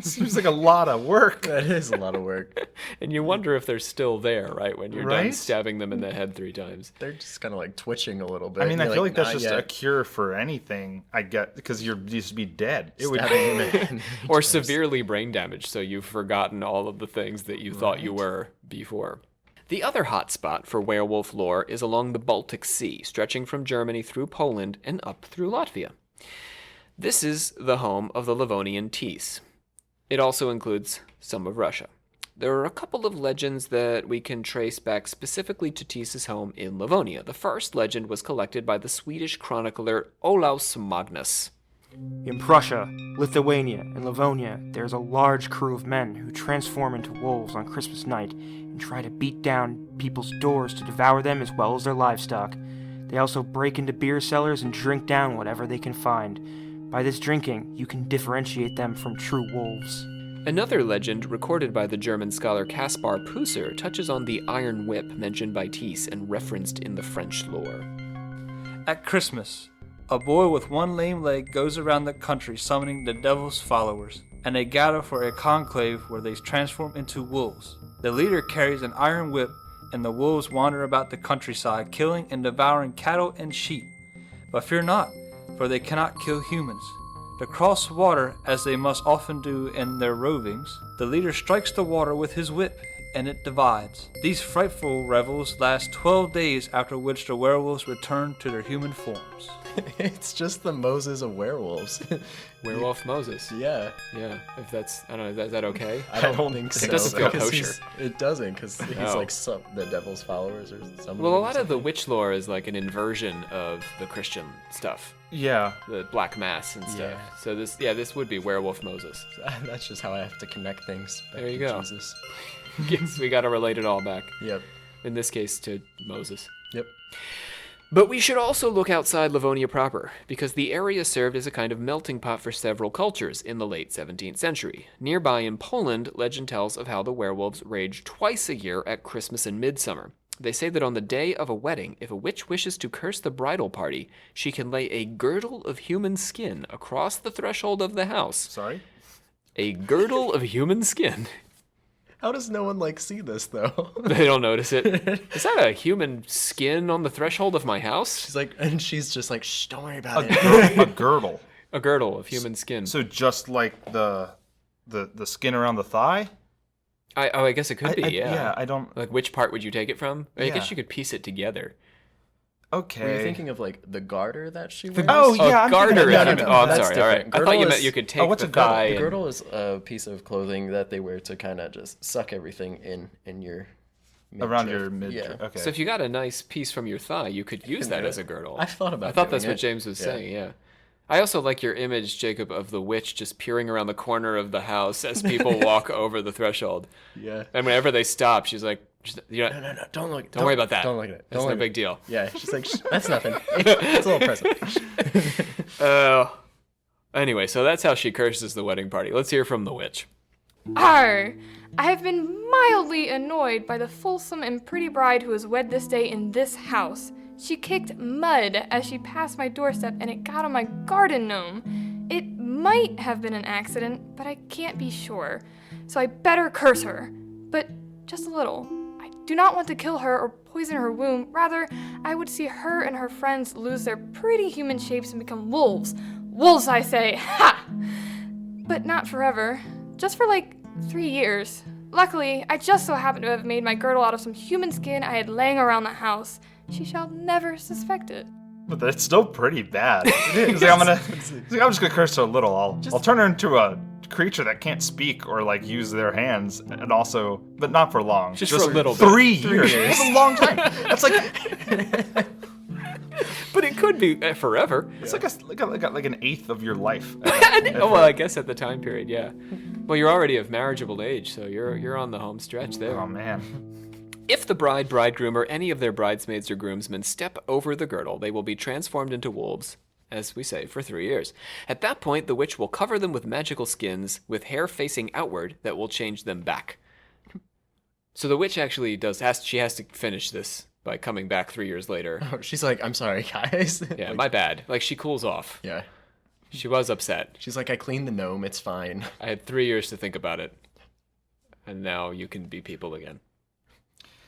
seems like a lot of work. That is a lot of work. And you wonder if they're still there, right, when you're done Right? stabbing them in the head 3 times. They're just kind of twitching a little bit. I mean, I You're feel like that's "Not just yet." a cure for anything. I get because you'd just be dead. It would. Stabbing him in. Or severely brain damaged, so you've forgotten all of the things that you thought you were before. The other hotspot for werewolf lore is along the Baltic Sea, stretching from Germany through Poland and up through Latvia. This is the home of the Livonian Thiess. It also includes some of Russia. There are a couple of legends that we can trace back specifically to Thiess's home in Livonia. The first legend was collected by the Swedish chronicler Olaus Magnus. In Prussia, Lithuania, and Livonia, there's a large crew of men who transform into wolves on Christmas night and try to beat down people's doors to devour them as well as their livestock. They also break into beer cellars and drink down whatever they can find. By this drinking, you can differentiate them from true wolves. Another legend recorded by the German scholar Kaspar Pusser touches on the iron whip mentioned by Thiess and referenced in the French lore. At Christmas, a boy with one lame leg goes around the country summoning the devil's followers, and they gather for a conclave where they transform into wolves. The leader carries an iron whip, and the wolves wander about the countryside, killing and devouring cattle and sheep. But fear not, for they cannot kill humans. To cross water, as they must often do in their rovings, the leader strikes the water with his whip, and it divides. These frightful revels last 12 days, after which the werewolves return to their human forms. It's just the Moses of werewolves. Werewolf Moses. Yeah. Yeah, if that's, I don't know, is that okay? I don't think so. It doesn't feel because kosher. It doesn't, because he's No. like the devil's followers or something. Well, a lot of the witch lore is like an inversion of the Christian stuff, Yeah. the Black Mass and stuff. Yeah. So this would be Werewolf Moses. That's just how I have to connect things. Back There you to go. Jesus. Yes, we got to relate it all back. Yep. In this case, to Moses. Yep. But we should also look outside Livonia proper, because the area served as a kind of melting pot for several cultures in the late 17th century. Nearby in Poland, legend tells of how the werewolves rage twice a year at Christmas and midsummer. They say that on the day of a wedding, if a witch wishes to curse the bridal party, she can lay a girdle of human skin across the threshold of the house. Sorry? A girdle of human skin. How does no one see this though? They don't notice it. Is that a human skin on the threshold of my house? She's just like, shh, don't worry about it. A girdle. A girdle of human skin. So just like the skin around the thigh? I guess it could be, yeah. Yeah, I don't... Like, which part would you take it from? I guess Yeah. you could piece it together. Okay. Were you thinking of the garter that she wears? Oh, yeah, I'm garter. thinking of If that. you oh, I'm That's sorry. All right. different. I thought you Girdle meant is- you could take what's the a girdle? thigh. The and- girdle is a piece of clothing that they wear to kind of just suck everything in your Around midriff. your mid. Yeah. Okay. So if you got a nice piece from your thigh, you could use that do as it. a girdle. I thought about I thought doing that's what it. James was Yeah. saying. Yeah. I also like your image, Jacob, of the witch just peering around the corner of the house as people walk over the threshold. Yeah. And whenever they stop, she's like, No, don't look. Don't worry about that. Don't look at it. That's Don't no look big at deal. it. Yeah, she's like, "Shh, that's nothing. It's a little present. Anyway, so that's how she curses the wedding party. Let's hear from the witch. Arr! I have been mildly annoyed by the fulsome and pretty bride who is wed this day in this house. She kicked mud as she passed my doorstep and it got on my garden gnome. It might have been an accident, but I can't be sure. So I better curse her. But just a little. I do not want to kill her or poison her womb. Rather, I would see her and her friends lose their pretty human shapes and become wolves. Wolves, I say. Ha! But not forever. Just for 3 years. Luckily, I just so happen to have made my girdle out of some human skin I had laying around the house. She shall never suspect it. But that's still pretty bad. He's like, I'm just gonna curse her a little. I'll turn her into a creature that can't speak or use their hands, and also, but not for long. Just for a little bit. 3 years. That's a long time. That's But it could be forever. it's like an eighth of your life. Oh, well, I guess at the time period, yeah. Well, you're already of marriageable age, so you're on the home stretch there. Oh man. If the bride, bridegroom, or any of their bridesmaids or groomsmen step over the girdle, they will be transformed into wolves, as we say, for 3 years. At that point, the witch will cover them with magical skins with hair facing outward that will change them back. So the witch actually she has to finish this by coming back 3 years later. Oh, she's like, I'm sorry, guys. Yeah, my bad. She cools off. Yeah. She was upset. She's like, I cleaned the gnome. It's fine. I had 3 years to think about it. And now you can be people again.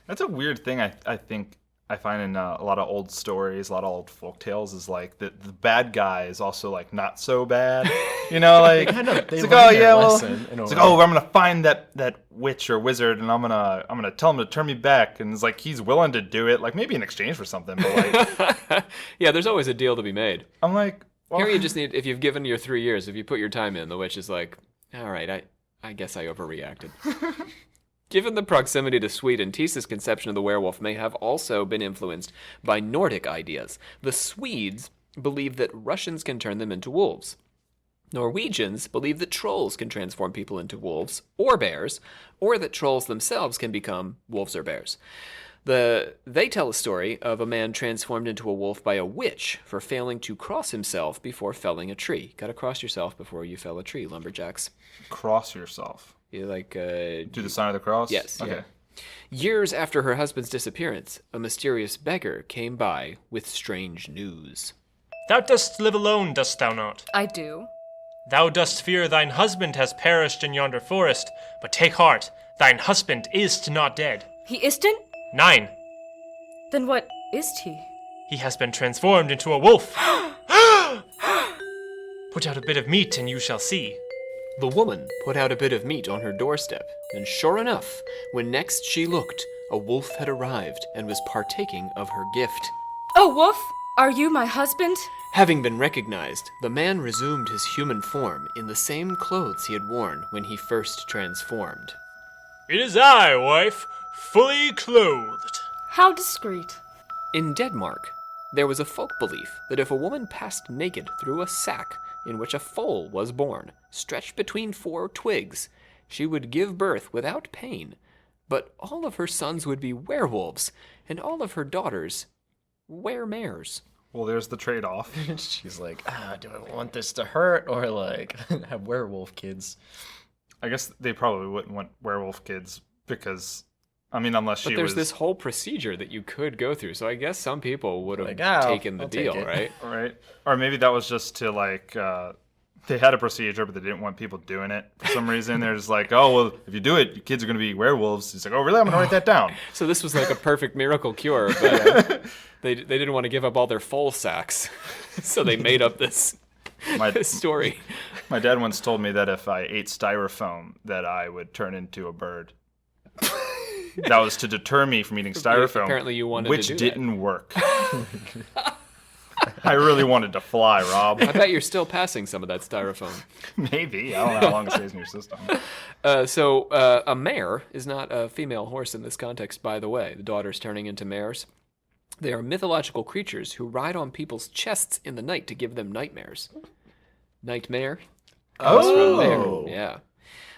That's a weird thing I think I find in a lot of old stories, a lot of old folk tales, is the bad guy is also not so bad. You know, They it's learn like, their oh yeah, well, lesson in a it's way. like, oh, I'm gonna find that witch or wizard, and I'm gonna tell him to turn me back, and it's he's willing to do it, maybe in exchange for something, but Yeah, there's always a deal to be made. I'm like, well, Here you just need, if you've given your 3 years, if you put your time in, the witch is like, all right, I guess I overreacted. Given the proximity to Sweden, Thiess's conception of the werewolf may have also been influenced by Nordic ideas. The Swedes believe that Russians can turn them into wolves. Norwegians believe that trolls can transform people into wolves or bears, or that trolls themselves can become wolves or bears. They tell a story of a man transformed into a wolf by a witch for failing to cross himself before felling a tree. Gotta cross yourself before you fell a tree, lumberjacks. cross yourself. You Do the sign of the cross? Yes. Okay. Yeah. Years after her husband's disappearance, a mysterious beggar came by with strange news. Thou dost live alone, dost thou not? I do. Thou dost fear thine husband has perished in yonder forest, but take heart, thine husband is not dead. He isn't? 9. Then what is he? He has been transformed into a wolf. Put out a bit of meat and you shall see. The woman put out a bit of meat on her doorstep, and sure enough, when next she looked, a wolf had arrived and was partaking of her gift. Oh, Wolf, are you my husband? Having been recognized, the man resumed his human form in the same clothes he had worn when he first transformed. It is I, wife, fully clothed. How discreet. In Denmark, there was a folk belief that if a woman passed naked through a sack in which a foal was born, stretched between 4 twigs, she would give birth without pain, but all of her sons would be werewolves, and all of her daughters weremares. Well, there's the trade-off. She's like, do I want this to hurt or like have werewolf kids? I guess they probably wouldn't want werewolf kids because, I mean, unless she was... But there's this whole procedure that you could go through, so I guess some people would have Like, taken the I'll deal, take it. right? Right. Or maybe that was just to, like, they had a procedure, but they didn't want people doing it for some reason. They're just like, oh, well, if you do it, your kids are going to be werewolves. He's like, oh, really? I'm going to write that down. So this was like a perfect miracle cure, but they didn't want to give up all their foal sacks, so they made up this story. My dad once told me that if I ate styrofoam, that I would turn into a bird. That was to deter me from eating styrofoam, Apparently you wanted which to do that. didn't work. I really wanted to fly, Rob. I bet you're still passing some of that styrofoam. Maybe. I don't know how long it stays in your system. So a mare is not a female horse in this context, by the way. The daughters turning into mares. They are mythological creatures who ride on people's chests in the night to give them nightmares. Nightmare? Oh! From there. Yeah.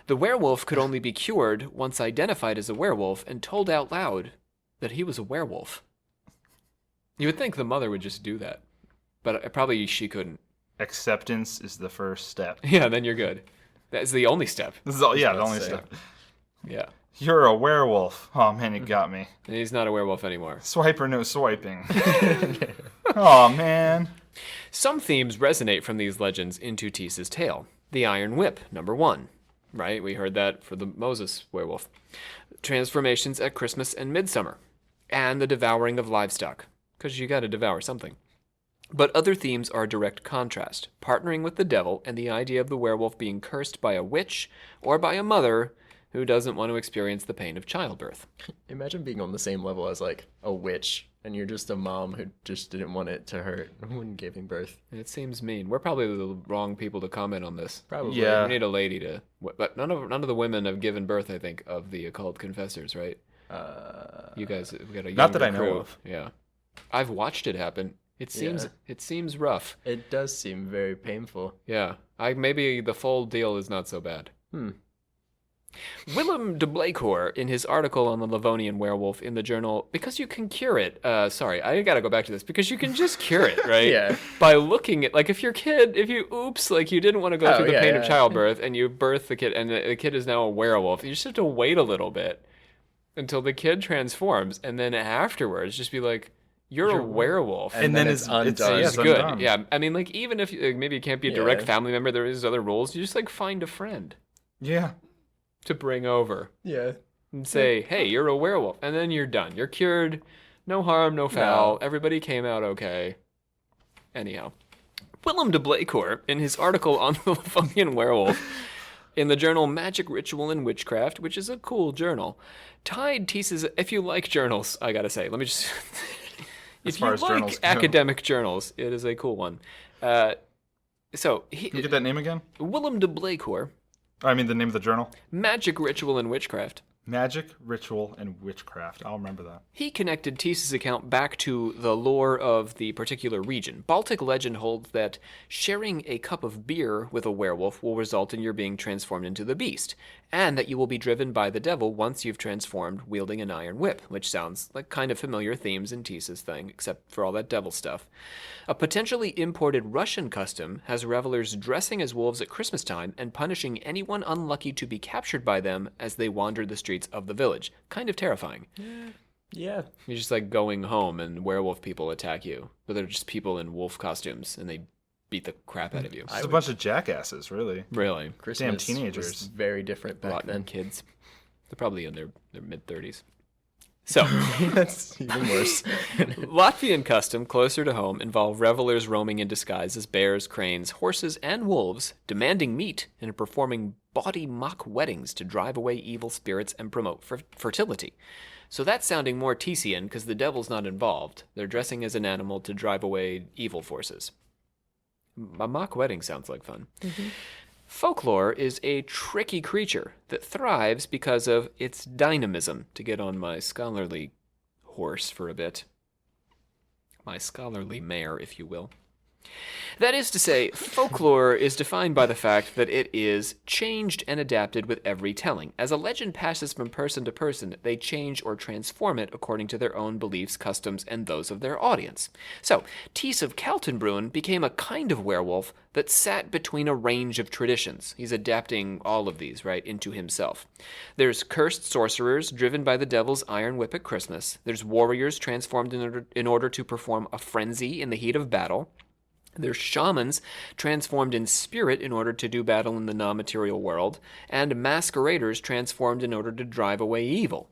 The werewolf could only be cured once identified as a werewolf and told out loud that he was a werewolf. You would think the mother would just do that, but probably she couldn't. Acceptance is the first step. Yeah, then you're good. That's the only step. This is all, yeah, the only step. Yeah. You're a werewolf. Oh, man, you got me. And he's not a werewolf anymore. Swipe or no swiping. Oh, man. Some themes resonate from these legends into Thiess's tale. The Iron Whip, number 1. Right? We heard that for the Moses werewolf. Transformations at Christmas and Midsummer. And the devouring of livestock. Because you gotta devour something. But other themes are a direct contrast. Partnering with the devil and the idea of the werewolf being cursed by a witch or by a mother who doesn't want to experience the pain of childbirth. Imagine being on the same level as like a witch, and you're just a mom who just didn't want it to hurt when giving birth. It seems mean. We're probably the wrong people to comment on this. Probably. Yeah. We need a lady to... But none of the women have given birth, I think, of the occult confessors, right? You guys, we got a Not that I younger know crew. of. Yeah. I've watched it happen. It seems rough. It does seem very painful. Yeah. Maybe the full deal is not so bad. Willem de Blakehoor, in his article on the Livonian Werewolf in the journal, because you can cure it, sorry, I gotta go back to this, because you can just cure it, right? Yeah. By looking at, like, if you didn't want to go through the pain of childbirth, and you birth the kid, and the kid is now a werewolf, you just have to wait a little bit until the kid transforms, and then afterwards, just be like, you're a werewolf. And then it's undone. It's good. Yeah, I mean, like, even if maybe it can't be a direct family member, there is other rules, you just, like, find a friend. Yeah. To bring over. Yeah. And say, hey, you're a werewolf. And then you're done. You're cured. No harm, no foul. Everybody came out okay. Anyhow. Willem de Blakehoor, in his article on the Livonian Werewolf, in the journal Magic, Ritual, and Witchcraft, which is a cool journal, tied Thiess's... If you like journals, I gotta say, let me just... If you like academic journals, it is a cool one. Can you get that name again? Willem de Blakehoor. I mean, the name of the journal? Magic, Ritual, and Witchcraft. Magic, Ritual, and Witchcraft. I'll remember that. He connected Thiess's account back to the lore of the particular region. Baltic legend holds that sharing a cup of beer with a werewolf will result in your being transformed into the beast, and that you will be driven by the devil once you've transformed wielding an iron whip, which sounds like kind of familiar themes in Thiess's thing, except for all that devil stuff. A potentially imported Russian custom has revelers dressing as wolves at Christmas time and punishing anyone unlucky to be captured by them as they wander the streets of the village. Kind of terrifying. Yeah. You're just like going home and werewolf people attack you, but they're just people in wolf costumes and they beat the crap out of you. It's a bunch of jackasses, really. Really. Christmas Damn teenagers. was very different back Rotten then. kids. They're probably in their mid-30s. So, That's even worse. Latvian custom closer to home involve revelers roaming in disguise as bears, cranes, horses, and wolves, demanding meat and performing bawdy mock weddings to drive away evil spirits and promote fertility. So that's sounding more Thiessian because the devil's not involved. They're dressing as an animal to drive away evil forces. A mock wedding sounds like fun. Folklore is a tricky creature that thrives because of its dynamism, to get on my scholarly horse for a bit. My scholarly mare, if you will. That is to say, folklore is defined by the fact that it is changed and adapted with every telling. As a legend passes from person to person, they change or transform it according to their own beliefs, customs, and those of their audience. So, Thiess of Kaltenbrun became a kind of werewolf that sat between a range of traditions. He's adapting all of these, right, into himself. There's cursed sorcerers driven by the devil's iron whip at Christmas. There's warriors transformed in order to perform a frenzy in the heat of battle. There's shamans transformed in spirit in order to do battle in the non-material world, and masqueraders transformed in order to drive away evil.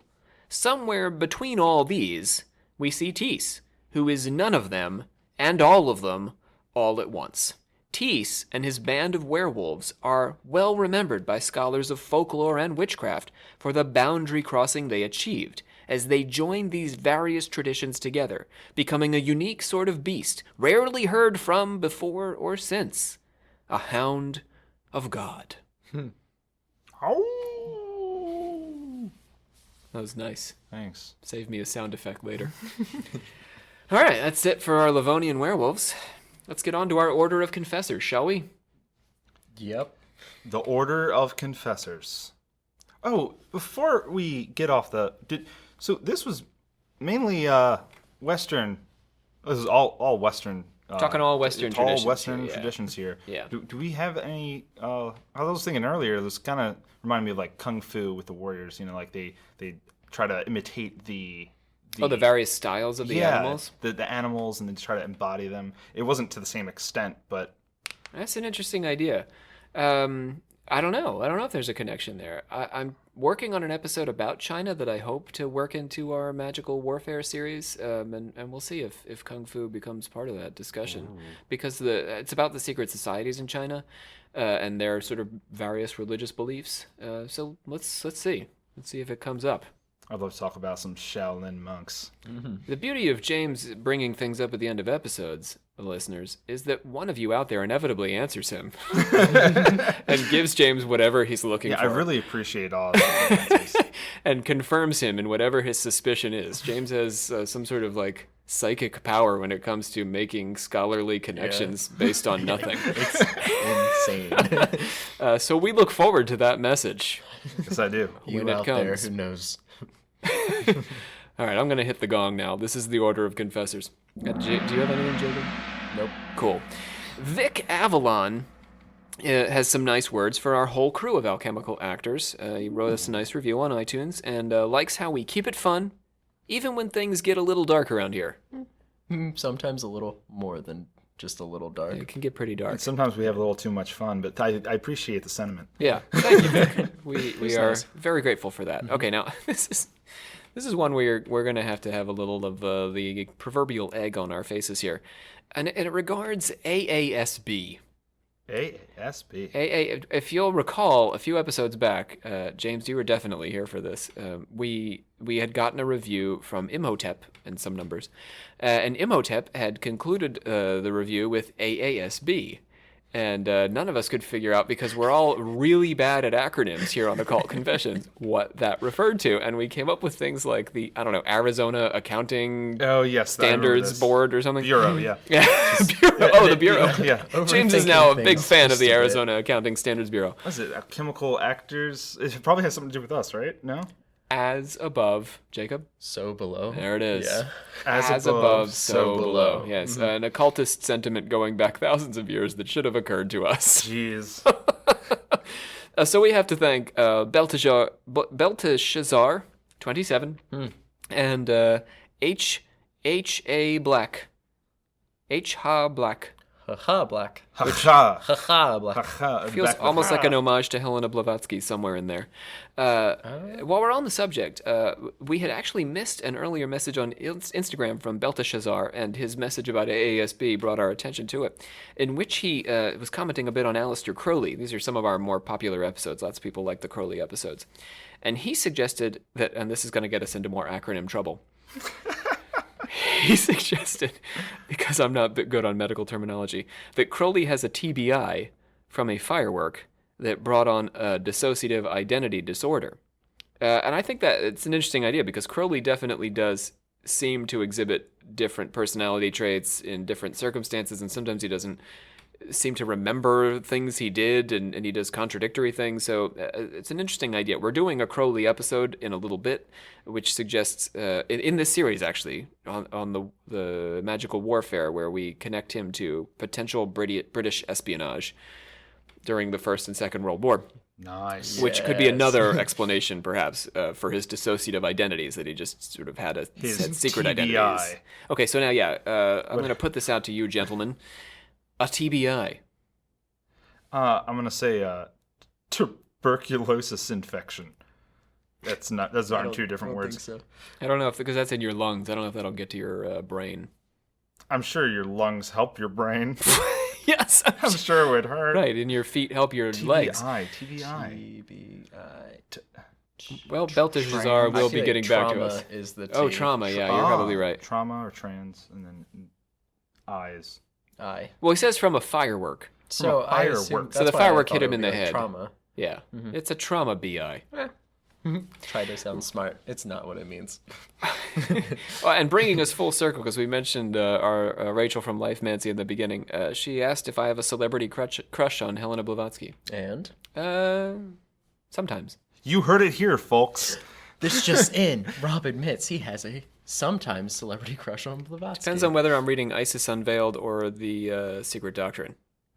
Somewhere between all these, we see Thiess, who is none of them, and all of them, all at once. Thiess and his band of werewolves are well remembered by scholars of folklore and witchcraft for the boundary crossing they achieved, as they joined these various traditions together, becoming a unique sort of beast, rarely heard from before or since. A hound of God. That was nice. Thanks. Save me a sound effect later. All right, that's it for our Livonian werewolves. Let's get on to our order of confessors, shall we? Yep. The Order of Confessors. Oh, before we get off so this was mainly Western. This is all Western. Talking all Western traditions. All Western here, yeah. traditions here. Yeah. Do we have any? I was thinking earlier. This kind of reminded me of like kung fu with the warriors. You know, like they try to imitate the various styles of the animals. The animals, and then try to embody them. It wasn't to the same extent, but that's an interesting idea. I don't know. I don't know if there's a connection there. I'm working on an episode about China that I hope to work into our magical warfare series, and we'll see if Kung Fu becomes part of that discussion. Because it's about the secret societies in China and their sort of various religious beliefs. So let's see. Let's see if it comes up. I'd love to talk about some Shaolin monks. The beauty of James bringing things up at the end of episodes, listeners, is that one of you out there inevitably answers him and gives James whatever he's looking for. I really appreciate all of the answers. And confirms him in whatever his suspicion is. James has some sort of like psychic power when it comes to making scholarly connections based on nothing. It's insane. So we look forward to that message. Yes, I do. You when it out comes. there who knows? All right, I'm going to hit the gong now. This is the Order of Confessors. Do you have anything, Jacob? Nope. Cool. Vic Avalon has some nice words for our whole crew of alchemical actors. He wrote us a nice review on iTunes and likes how we keep it fun, even when things get a little dark around here. Sometimes a little more than just a little dark. It can get pretty dark. And sometimes we have a little too much fun, but I appreciate the sentiment. Yeah, thank you, Vic. We are very grateful for that. Okay, now this is one where we're going to have a little of the proverbial egg on our faces here, and it regards AASB. ASB. If you'll recall, a few episodes back, James, you were definitely here for this. We had gotten a review from Imhotep and some numbers, and Imhotep had concluded the review with AASB. And none of us could figure out, because we're all really bad at acronyms here on Occult Confessions, what that referred to. And we came up with things like the, Arizona Accounting Standards Board or something. Bureau, yeah. The Bureau. Yeah. James is now a big fan of the Arizona Accounting Standards Bureau. What is it? Chemical actors? It probably has something to do with us, right? No? As above, Jacob. So below. There it is. Yeah. As above, so below. below. Yes, an occultist sentiment going back thousands of years that should have occurred to us. Jeez. So we have to thank Belteshazzar, 27, and H.A. Black. H.H. Black. Haha, black. Ha-ha. Haha, black. Ha-ha. Feels Back with almost ha. like an homage to Helena Blavatsky somewhere in there. While we're on the subject, we had actually missed an earlier message on Instagram from Belteshazzar, and his message about AASB brought our attention to it, in which he was commenting a bit on Aleister Crowley. These are some of our more popular episodes. Lots of people like the Crowley episodes. And he suggested that, and this is going to get us into more acronym trouble, he suggested, because I'm not good on medical terminology, that Crowley has a TBI from a firework that brought on a dissociative identity disorder. And I think that it's an interesting idea because Crowley definitely does seem to exhibit different personality traits in different circumstances, and sometimes he doesn't seem to remember things he did, and he does contradictory things. So it's an interesting idea. We're doing a Crowley episode in a little bit, which suggests, in this series actually, on the magical warfare, where we connect him to potential British espionage during the First and Second World War. Nice. Which could be another explanation, perhaps, for his dissociative identities, that he just sort of had secret TBI. identities. Okay, so now, I'm going to put this out to you, gentlemen. A TBI. I'm gonna say tuberculosis infection. Those aren't two different words. Think so. I don't know if, because that's in your lungs. I don't know if that'll get to your brain. I'm sure your lungs help your brain. Yes, I'm sure it would hurt. Right, and your feet help your legs. TBI. Well, Belteshazzar will be getting back to us. Is the Oh, T. trauma. Yeah, you're probably right. Trauma or trans, and then eyes. I. Well, he says from a firework. So a I firework. assume, So the that's why I firework thought hit it him would in be the like head. Trauma. Yeah, it's a trauma BI. Try to sound smart. It's not what it means. Well, and bringing us full circle, because we mentioned our Rachel from Life Mancy in the beginning. She asked if I have a celebrity crush on Helena Blavatsky. And Sometimes. You heard it here, folks. this just in: Rob admits he has a sometimes celebrity crush on Blavatsky. Depends on whether I'm reading Isis Unveiled or the Secret Doctrine.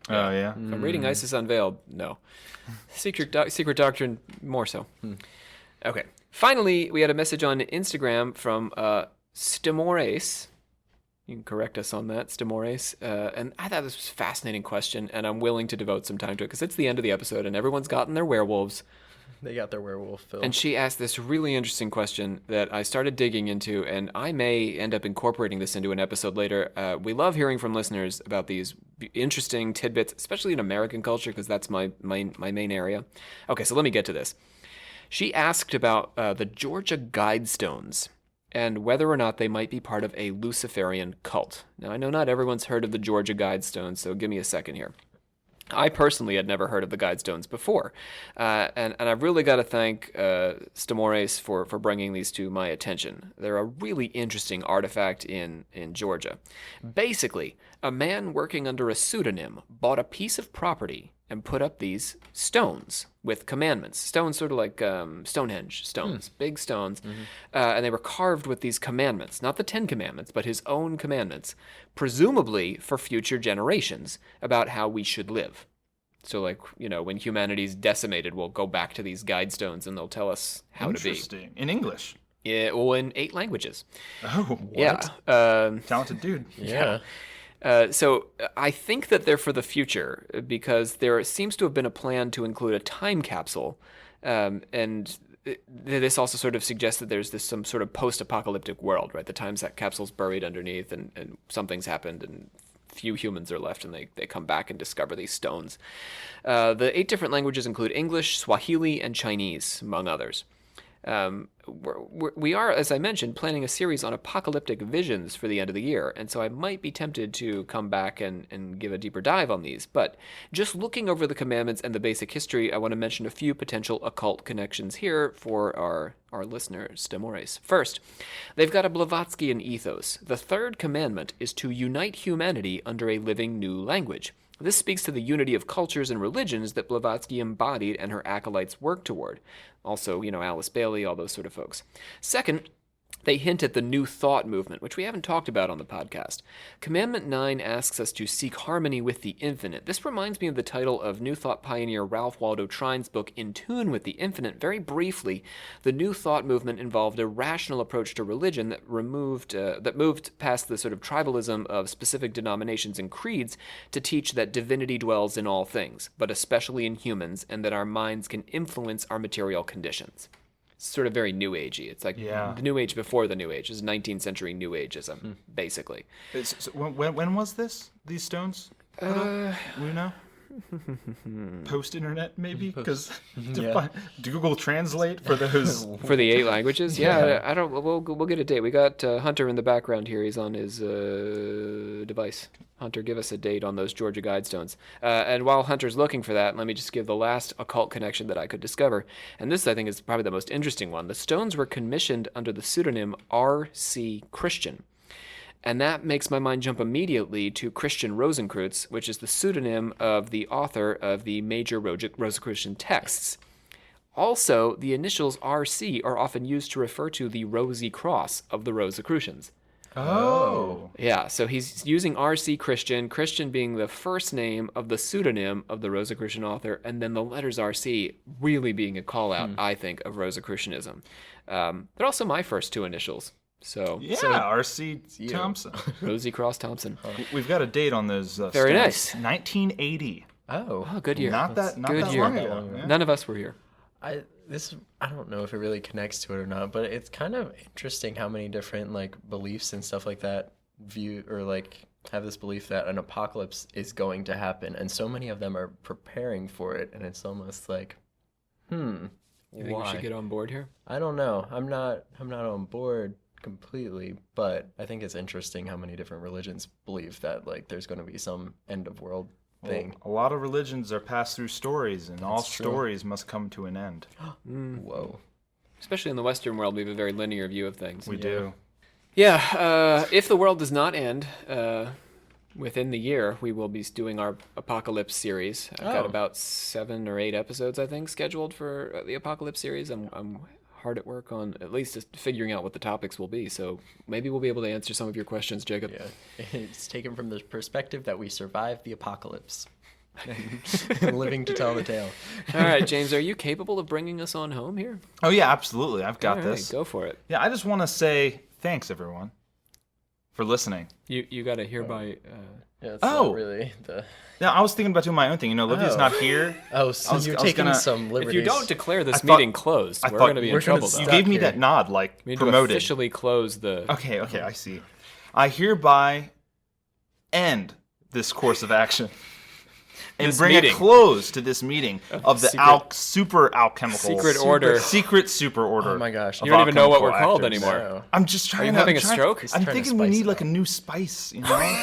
Oh yeah. If I'm reading Isis Unveiled, no. Secret Doctrine, more so. Okay. Finally, we had a message on Instagram from Stimores. You can correct us on that, Stimores. And I thought this was a fascinating question, and I'm willing to devote some time to it, because it's the end of the episode, and everyone's gotten their werewolves. They got their werewolf filled. And she asked this really interesting question that I started digging into, and I may end up incorporating this into an episode later. We love hearing from listeners about these interesting tidbits, especially in American culture, because that's my main area. Okay, so let me get to this. She asked about the Georgia Guidestones and whether or not they might be part of a Luciferian cult. Now, I know not everyone's heard of the Georgia Guidestones, so give me a second here. I personally had never heard of the Guidestones before, and I've really got to thank Stimores for bringing these to my attention. They're a really interesting artifact in Georgia. Basically, a man working under a pseudonym bought a piece of property and put up these stones with commandments. Stones sort of like Stonehenge stones, big stones. And they were carved with these commandments, not the 10 Commandments, but his own commandments, presumably for future generations about how we should live. So like, when humanity's decimated, we'll go back to these guide stones and they'll tell us how to be. Interesting. In English. Yeah, well, in 8 languages. Oh, what? Yeah. Talented dude. Yeah. So I think that they're for the future, because there seems to have been a plan to include a time capsule, and this also sort of suggests that there's some sort of post-apocalyptic world, right? The time capsule's buried underneath, and something's happened, and few humans are left, and they come back and discover these stones. The 8 different languages include English, Swahili, and Chinese, among others. We are, as I mentioned, planning a series on apocalyptic visions for the end of the year, and so I might be tempted to come back and give a deeper dive on these. But just looking over the commandments and the basic history, I want to mention a few potential occult connections here for our listeners, Stimores. First, they've got a Blavatskyan ethos. The 3rd commandment is to unite humanity under a living new language. This speaks to the unity of cultures and religions that Blavatsky embodied and her acolytes worked toward. Also, Alice Bailey, all those sort of folks. Second, They hint at the New Thought movement, which we haven't talked about on the podcast. Commandment 9 asks us to seek harmony with the infinite. This reminds me of the title of New Thought pioneer Ralph Waldo Trine's book, In Tune with the Infinite. Very briefly, the New Thought movement involved a rational approach to religion that moved past the sort of tribalism of specific denominations and creeds to teach that divinity dwells in all things, but especially in humans, and that our minds can influence our material conditions. Sort of very New Agey. It's like the New Age before the New Age. It's 19th century New Ageism, basically. So when was this? These stones? We know. Post-internet, maybe, because Google Translate for those for the 8 languages. I don't. We'll get a date. We got Hunter in the background here. He's on his device. Hunter, give us a date on those Georgia Guidestones. And while Hunter's looking for that, let me just give the last occult connection that I could discover. And this, I think, is probably the most interesting one. The stones were commissioned under the pseudonym R.C. Christian. And that makes my mind jump immediately to Christian Rosenkreutz, which is the pseudonym of the author of the major Rosicrucian texts. Also, the initials R.C. are often used to refer to the Rosy Cross of the Rosicrucians. Oh. Yeah, so he's using R.C. Christian, Christian being the first name of the pseudonym of the Rosicrucian author, and then the letters R.C. really being a call-out, I think, of Rosicrucianism. But also my first 2 initials. So R.C. Thompson. Rosie Cross Thompson. We've got a date on those. Very stones. nice. 1980. Oh, good year. Not that good year. long ago. Yeah. None of us were here. I don't know if it really connects to it or not, but it's kind of interesting how many different like beliefs and stuff like that view or like have this belief that an apocalypse is going to happen, and so many of them are preparing for it, and it's almost like, You think we should get on board here? I don't know. I'm not on board completely, but I think it's interesting how many different religions believe that like there's going to be some end of world thing. Well, a lot of religions are passed through stories, and all stories must come to an end. Whoa. Especially in the Western world, we have a very linear view of things. We do. Yeah, if the world does not end within the year, we will be doing our Apocalypse series. I've got about 7 or 8 episodes, I think, scheduled for the Apocalypse series. I'm hard at work on at least just figuring out what the topics will be, so maybe we'll be able to answer some of your questions, Jacob. Yeah, it's taken from the perspective that we survived the apocalypse. And living to tell the tale. All right, James, are you capable of bringing us on home here? Oh, yeah, absolutely. I've got this. Go for it. Yeah, I just want to say thanks, everyone, for listening. You got to hereby... Yeah, it's not really the... Yeah, I was thinking about doing my own thing. You know, Livia's not here. Oh, so you're taking some liberties. If you don't declare this meeting closed, we're going to be in trouble, though. You gave me that nod, like, we need promoted. to officially close the... Okay, I see. I hereby end this course of action and bring a close to this meeting of the super alchemical secret super order. Oh my gosh, you don't even know what we're called anymore. No. I'm just trying. Are you having a stroke? I'm thinking we need like a new spice. You know,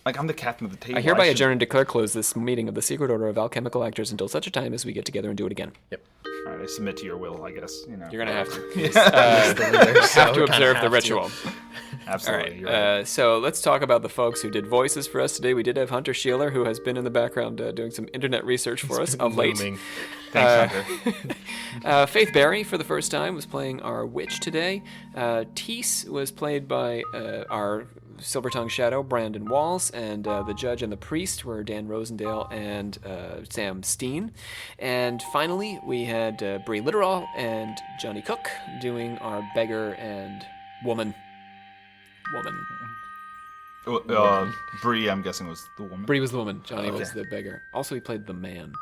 like I'm the captain of the table. I hereby adjourn and declare close this meeting of the secret order of alchemical actors until such a time as we get together and do it again. Yep. All right, I submit to your will, I guess. You know, you're gonna have to. Yes. Have to observe the ritual. Absolutely. All right. So let's talk about the folks who did voices for us today. We did have Hunter Sheeler, who has been in the background doing some internet research for us of late. Thanks, Hunter. Faith Barry, for the first time, was playing our witch today. Thiess was played by our Silver-Tongued Shadow, Brandon Walls, and the judge and the priest were Dan Rosendale and Sam Steen. And finally, we had Bree Litteral and Johnny Cook doing our beggar and woman. Bree, I'm guessing, was the woman. Bree was the woman. Johnny was the beggar. Also, he played the man.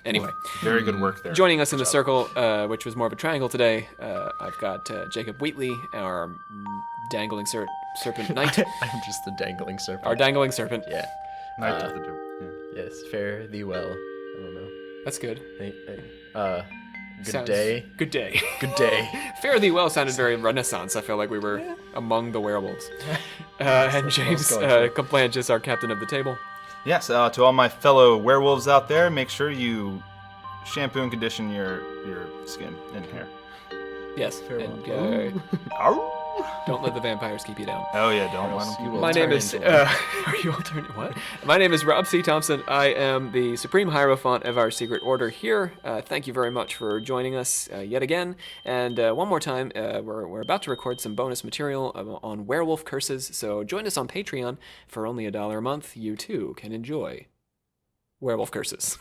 Anyway. Very good work there. Joining us in the circle, which was more of a triangle today, I've got Jacob Wheatley, our dangling serpent knight. I'm just the dangling serpent. Our dangling serpent. Yeah. Knight of the door. Yes, fare thee well. I don't know. That's good. Good day. Good day. Good day. Fare thee well sounded very Renaissance. I felt like we were among the werewolves. And James Complanchus, our captain of the table. Yes, to all my fellow werewolves out there, make sure you shampoo and condition your skin and hair. Yes. Don't let the vampires keep you down. Oh yeah, don't let them keep My name is. Are you all turning what? My name is Rob C. Thompson. I am the Supreme Hierophant of our secret order here. Thank you very much for joining us yet again. And one more time, we're about to record some bonus material on werewolf curses. So join us on Patreon for only $1 a month. You too can enjoy werewolf curses.